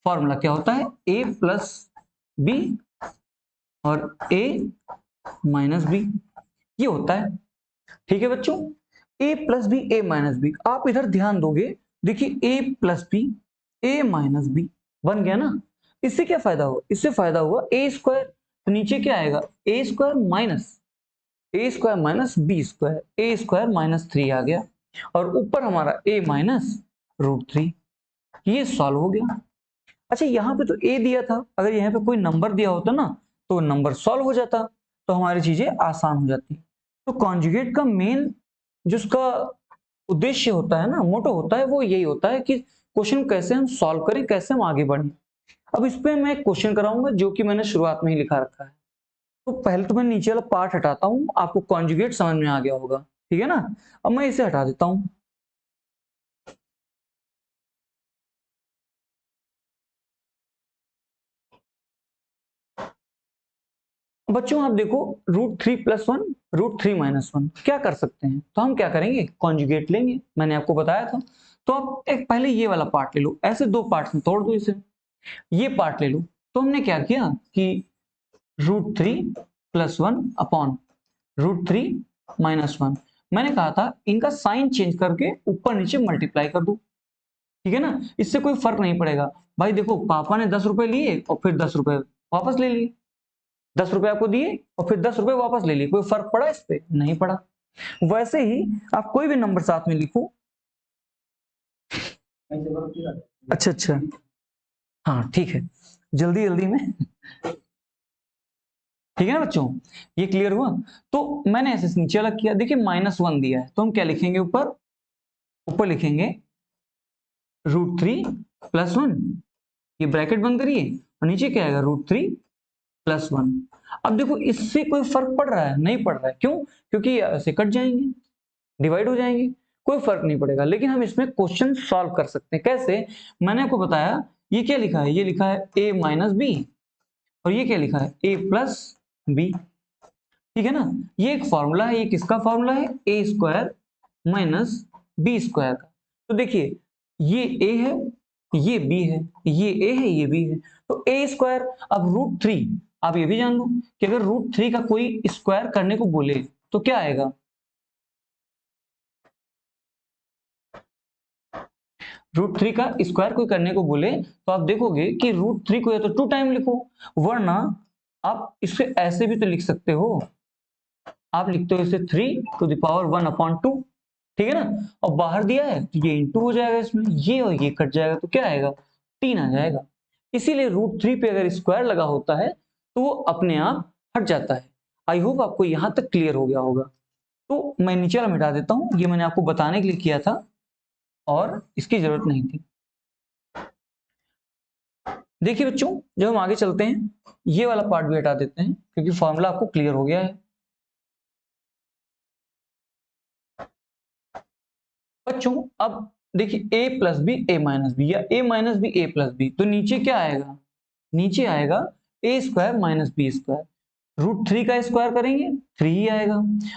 फॉर्मूला क्या होता है, a+b और a-b, ये होता है। ठीक है बच्चों, a+b a-b, आप इधर ध्यान दोगे, देखिए a+b a-b बन गया ना। इससे क्या फायदा हुआ, इससे फायदा हुआ a², तो नीचे क्या आएगा, a² - b², a² - 3 आ गया, और ऊपर हमारा a-√3, ये सॉल्व हो गया। अच्छा यहाँ पे तो a दिया था, अगर यहाँ पे कोई नंबर दिया होता ना तो नंबर सॉल्व हो जाता, तो हमारी चीजें आसान हो जाती। तो कॉन्जुगेट का मेन जो उसका उद्देश्य होता है ना, मोटो होता है, वो यही होता है कि क्वेश्चन कैसे हम सॉल्व करें, कैसे हम आगे बढ़ें। अब इस पे मैं एक क्वेश्चन कराऊंगा जो कि मैंने शुरुआत में ही लिखा रखा है। तो पहले तो मैं नीचे वाला पार्ट हटाता हूँ, आपको कॉन्जुगेट समझ में आ गया होगा, ठीक है ना। अब मैं इसे हटा देता हूँ, बच्चों आप देखो √3+1 √3-1 क्या कर सकते हैं, तो हम क्या करेंगे, कॉन्जुगेट लेंगे, मैंने आपको बताया था। तो आप एक पहले ये वाला पार्ट ले लो, ऐसे दो पार्ट्स में तोड़ दो इसे, ये पार्ट ले लो। तो हमने क्या किया कि √3+1 अपॉन √3-1, मैंने कहा था इनका साइन चेंज करके ऊपर नीचे मल्टीप्लाई कर दो, ठीक है ना, इससे कोई फर्क नहीं पड़ेगा। भाई देखो पापा ने 10 रुपए लिए और फिर 10 रुपए वापस ले लिए, 10 रुपए आपको दिए और फिर 10 रुपए वापस ले लिए, कोई फर्क पड़ा इस पे, नहीं पड़ा। वैसे ही आप कोई भी नंबर साथ में लिखो। अच्छा अच्छा, हाँ ठीक है, जल्दी जल्दी में ठीक है ना बच्चों, ये क्लियर हुआ। तो मैंने ऐसे नीचे अलग किया, देखिए -1 दिया है, तो हम क्या लिखेंगे, ऊपर ऊपर लिखेंगे √3+1, ये ब्रैकेट बंद करिए, और नीचे क्या आएगा √3+1। अब देखो इससे कोई फर्क पड़ रहा है, नहीं पड़ रहा है, क्यों, क्योंकि ये ऐसे कट जाएंगे, डिवाइड हो जाएंगे, कोई फर्क नहीं पड़ेगा। लेकिन हम इसमें क्वेश्चन सॉल्व कर सकते हैं, कैसे, मैंने आपको बताया, ये क्या लिखा है, ये लिखा है a-b, और ये क्या लिखा है a+b, ठीक है ना, ये एक फॉर्मूला है, ये किसका फॉर्मूला है, a² - b² का। तो देखिए ये a है, ये b है, ये a है, ये b है, तो a²। अब √3, आप ये भी जान लो कि अगर √3 का कोई स्क्वायर करने को बोले तो क्या आएगा, √3 का स्क्वायर कोई करने को बोले तो आप देखोगे कि √3 को या तो 2 टाइम लिखो, वरना आप इसे ऐसे भी तो लिख सकते हो, आप लिखते हो इसे 3⁻1/2, ठीक है ना, और बाहर दिया है तो ये इंटू हो जाएगा इसमें, ये और ये कट जाएगा तो क्या आएगा, 3 आ जाएगा। इसीलिए √3 पे अगर स्क्वायर लगा होता है तो वो अपने आप हट जाता है। आई होप आपको यहां तक क्लियर हो गया होगा। तो मैं नीचे वाला मिटा देता हूं, ये मैंने आपको बताने के लिए किया था और इसकी जरूरत नहीं थी। देखिए बच्चों, जब हम आगे चलते हैं, ये वाला पार्ट भी हटा देते हैं क्योंकि फॉर्मूला आपको क्लियर हो गया है। बच्चों अब देखिए a+b a-b या a-b a+b, तो नीचे क्या आएगा, नीचे आएगा a² - b²। √3 का स्क्वायर करेंगे 3 ही आएगा,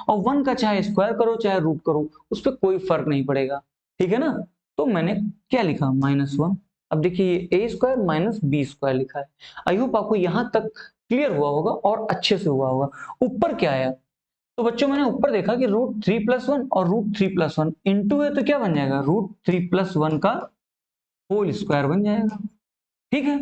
और 1 का चाहे स्क्वायर करो चाहे रूट करो, उस पर कोई फर्क नहीं पड़ेगा, ठीक है ना। तो मैंने क्या लिखा, -1। अब देखिए ये a² - b² लिखा है। आई होप आपको यहां तक क्लियर हुआ होगा और अच्छे से हुआ होगा। ऊपर क्या आया, तो बच्चों मैंने ऊपर देखा कि √3+1 और √3+1 इंटू है तो क्या बन जाएगा, √3+1 का होल स्क्वायर बन जाएगा, ठीक है।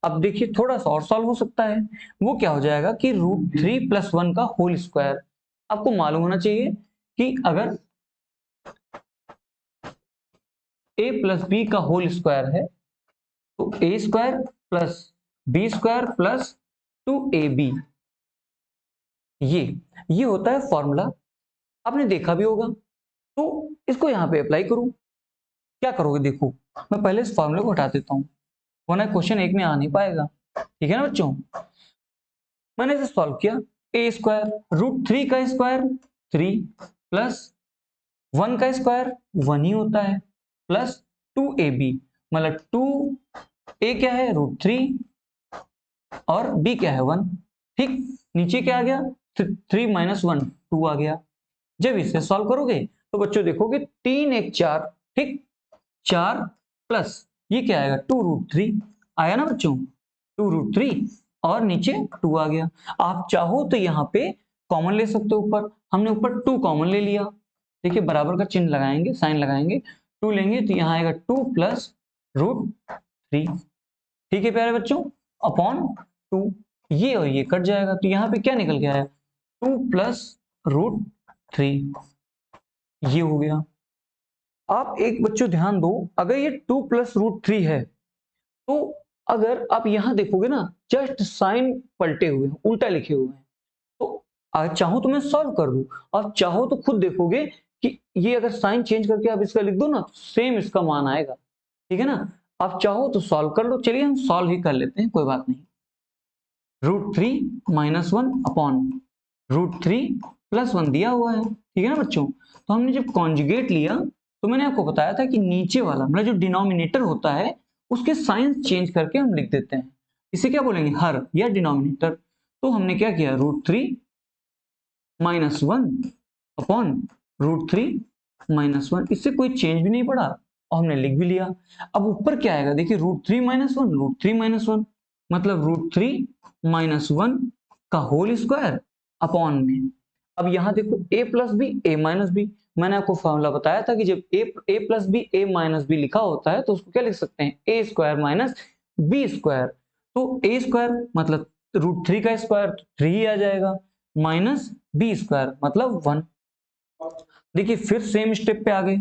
अब देखिए थोड़ा सा और सॉल्व हो सकता है, वो क्या हो जाएगा कि √3+1 का होल स्क्वायर। आपको मालूम होना चाहिए कि अगर a+b का होल स्क्वायर है तो a² + b² + 2ab, ये होता है फॉर्मूला, आपने देखा भी होगा। तो इसको यहां पे अप्लाई करूं, क्या करोगे, देखो मैं पहले इस फॉर्मूले को हटा देता हूं, वरना क्वेश्चन एक में आ नहीं पाएगा, ठीक है ना बच्चों। मैंने इसे सॉल्व किया, a² √3 का स्क्वायर 3 प्लस 1 का स्क्वायर 1 ही होता है, प्लस 2ab, मतलब 2a क्या है √3 और b क्या है 1, ठीक। नीचे क्या आ गया, 3 - 1 2 आ गया। जब इसे सॉल्व करोगे तो बच्चों देखोगे 3 1 4, ठीक, 4 प्लस ये क्या आएगा 2√3 आया ना बच्चों, 2√3 और नीचे 2 आ गया। आप चाहो तो यहाँ पे कॉमन ले सकते हो, ऊपर हमने ऊपर 2 कॉमन ले लिया, देखिए बराबर का चिन्ह लगाएंगे, साइन लगाएंगे, 2 लेंगे तो यहाँ आएगा 2 + √3, ठीक है प्यारे बच्चों, अपॉन 2, ये और ये कट जाएगा तो यहाँ पे क्या निकल के आया 2 + √3, ये हो गया। आप एक बच्चों ध्यान दो, अगर ये 2 + √3 है तो अगर आप यहां देखोगे ना, जस्ट साइन पलटे हुए हैं, उल्टा लिखे हुए हैं, तो चाहो तो मैं सॉल्व कर दूं, और चाहो तो खुद देखोगे कि ये अगर साइन चेंज करके आप इसका लिख दो ना, सेम इसका मान आएगा, ठीक है ना। आप चाहो तो सॉल्व कर लो, चलिए हम सॉल्व ही कर लेते हैं, कोई बात नहीं। √3 - 1 अपॉन √3+1 दिया हुआ है, ठीक है ना बच्चों। तो हमने जब कॉन्जुगेट लिया तो मैंने आपको बताया था कि नीचे वाला मतलब जो डिनोमिनेटर होता है उसके साइन चेंज करके हम लिख देते हैं, इसे क्या बोलेंगे, हर या डिनोमिनेटर। तो हमने क्या किया, √3 - 1 अपॉन √3 - 1, इससे कोई चेंज भी नहीं पड़ा और हमने लिख भी लिया। अब ऊपर क्या आएगा, देखिए √3 - 1 √3 - 1 मतलब √3 - 1 का होल स्क्वायर अपॉन में। अब यहां देखो a plus b a minus b, मैंने आपको फॉर्मूला बताया था कि जब a plus b a minus b लिखा होता है तो उसको क्या लिख सकते हैं, a square minus b square. तो a स्क्वायर मतलब √3 का स्क्वायर 3 ही आ जाएगा, माइनस बी स्क्वायर मतलब 1। देखिए फिर सेम स्टेप पे आ गए।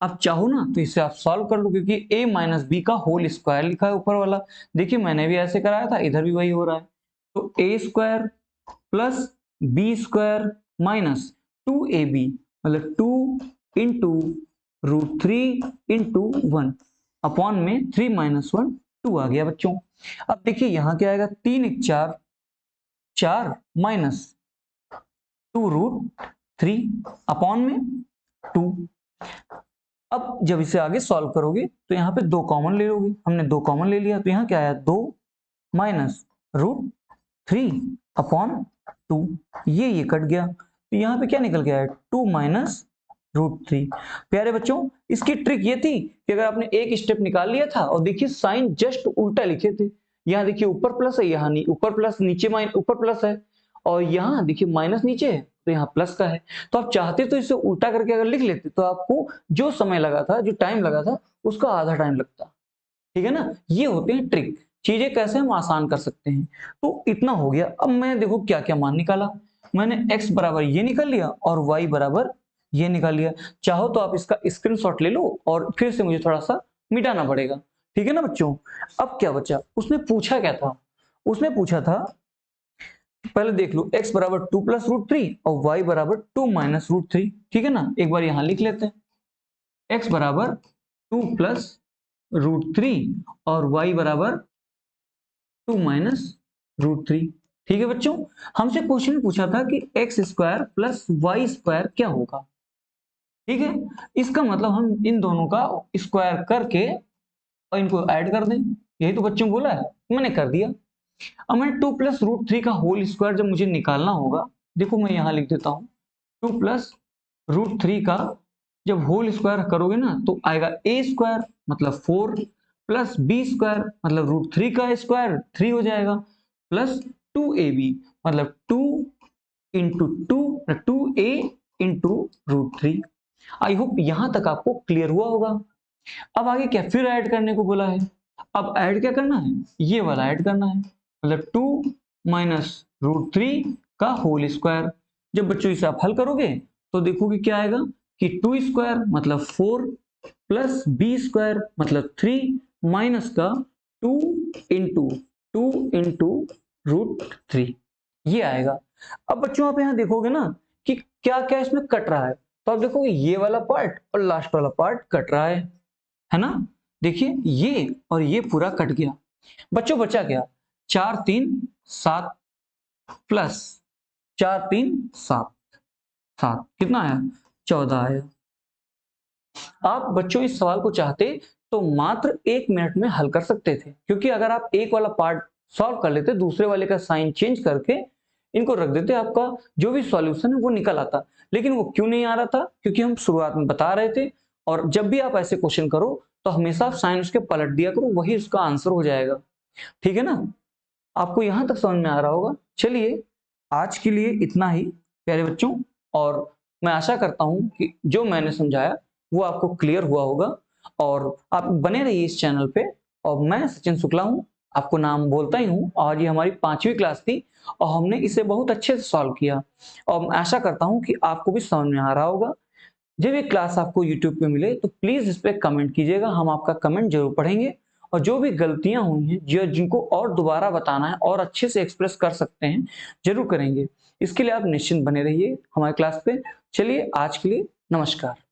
आप चाहो ना तो इसे आप सॉल्व कर लो, क्योंकि a माइनस बी का होल स्क्वायर लिखा है ऊपर वाला। देखिए मैंने भी ऐसे कराया था, इधर भी वही हो रहा है। तो a square plus b square minus 2ab मतलब 2 इंटू √3 इंटू 1 अपॉन में 3 - 1 2 आ गया बच्चों। अब देखिए यहां क्या आएगा, 3 × 4 4 माइनस 2√3 अपॉन में 2। अब जब इसे आगे सॉल्व करोगे तो यहाँ पे 2 कॉमन ले लोगे, हमने 2 कॉमन ले लिया तो यहाँ क्या आया, 2 माइनस √3 अपॉन 2, ये कट गया तो यहाँ पे क्या निकल गया है, 2 माइनस √3। प्यारे बच्चों इसकी ट्रिक ये थी कि अगर आपने एक स्टेप निकाल लिया था और देखिए साइन जस्ट उल्टा लिखे थे, यहाँ देखिए ऊपर प्लस है, यहाँ ऊपर प्लस नीचे ऊपर प्लस है, और यहाँ देखिए माइनस नीचे है तो यहाँ प्लस का है। तो आप चाहते तो इसे उल्टा करके अगर लिख लेते तो आपको जो समय लगा था, जो टाइम लगा था, उसका आधा टाइम लगता। ठीक है ना, ये होते हैं ट्रिक, चीजें कैसे हम आसान कर सकते हैं। तो इतना हो गया। अब मैं देखो क्या क्या मान निकाला, मैंने x बराबर ये निकाल लिया और y बराबर ये निकाल लिया। चाहो तो आप इसका स्क्रीनशॉट ले लो और फिर से मुझे थोड़ा सा मिटाना पड़ेगा। ठीक है ना बच्चों। अब क्या बचा, उसने पूछा क्या था, उसने पूछा था, पहले देख लो, x बराबर 2 + √3 और y बराबर 2 - √3। ठीक है ना, एक बार यहां लिख लेते हैं, x बराबर 2 + √3 और y बराबर 2 - √3। ठीक है बच्चों, हमसे क्वेश्चन पूछा था कि x square plus y square क्या होगा। ठीक है, इसका मतलब हम इन दोनों का स्क्वायर करके और इनको ऐड कर दें, यही तो बच्चों बोला है, मैंने कर दिया। अब मैं 2 + √3 का होल स्क्वायर जब मुझे निकालना होगा, देखो मैं यहां लिख देता हूं, 2 + √3 का जब होल स्क्वायर करोगे ना तो आएगा a स्क्वायर मतलब 4 प्लस बी स्क्वायर मतलब √3 का स्क्वायर 3 हो जाएगा, प्लस 2ab मतलब 2 into 2a into √3। I hope यहां तक आपको क्लियर हुआ होगा। अब आगे क्या, फिर ऐड करने को बोला है। अब ऐड क्या करना है, ये वाला ऐड करना है, मतलब 2 - √3 का होल स्क्वायर। जब बच्चों इसे आप हल करोगे तो देखोगे क्या आएगा कि 2 स्क्वायर मतलब 4 प्लस बी स्क्वायर मतलब 3 माइनस का 2 इंटू 2 इंटू √3, ये आएगा। अब बच्चों आप यहां देखोगे ना कि क्या क्या इसमें कट रहा है, तो आप देखोगे ये वाला पार्ट और लास्ट वाला पार्ट कट रहा है ना। देखिए ये और ये पूरा कट गया। बच्चों बचा क्या, 4 3 7 प्लस 4 3 7 7 कितना आया, 14 आया। आप बच्चों इस सवाल को चाहते तो मात्र 1 मिनट में हल कर सकते थे, क्योंकि अगर आप एक वाला पार्ट सॉल्व कर लेते, दूसरे वाले का साइन चेंज करके इनको रख देते, आपका जो भी सॉल्यूशन है वो निकल आता। लेकिन वो क्यों नहीं आ रहा था, क्योंकि हम शुरुआत में बता रहे थे, और जब भी आप ऐसे क्वेश्चन करो तो हमेशा आप साइन उसके पलट दिया करो, वही उसका आंसर हो जाएगा। ठीक है ना, आपको यहां तक समझ में आ रहा होगा। चलिए आज के लिए इतना ही प्यारे बच्चों, और मैं आशा करता हूं कि जो मैंने समझाया वो आपको क्लियर हुआ होगा, और आप बने रहिए इस चैनल पे। और मैं सचिन शुक्ला हूं, आपको नाम बोलता ही हूं, और ये हमारी 5वीं क्लास थी और हमने इसे बहुत अच्छे से सॉल्व किया, और मैं आशा करता हूं कि आपको भी समझ में आ रहा होगा। जब ये क्लास आपको यूट्यूब पे मिले तो प्लीज इस पे कमेंट कीजिएगा, हम आपका कमेंट जरूर पढ़ेंगे, और जो भी गलतियां हुई हैं जो जिनको और दोबारा बताना है और अच्छे से एक्सप्रेस कर सकते हैं जरूर करेंगे। इसके लिए आप निश्चिंत बने रहिए हमारे क्लास पे। चलिए आज के लिए नमस्कार।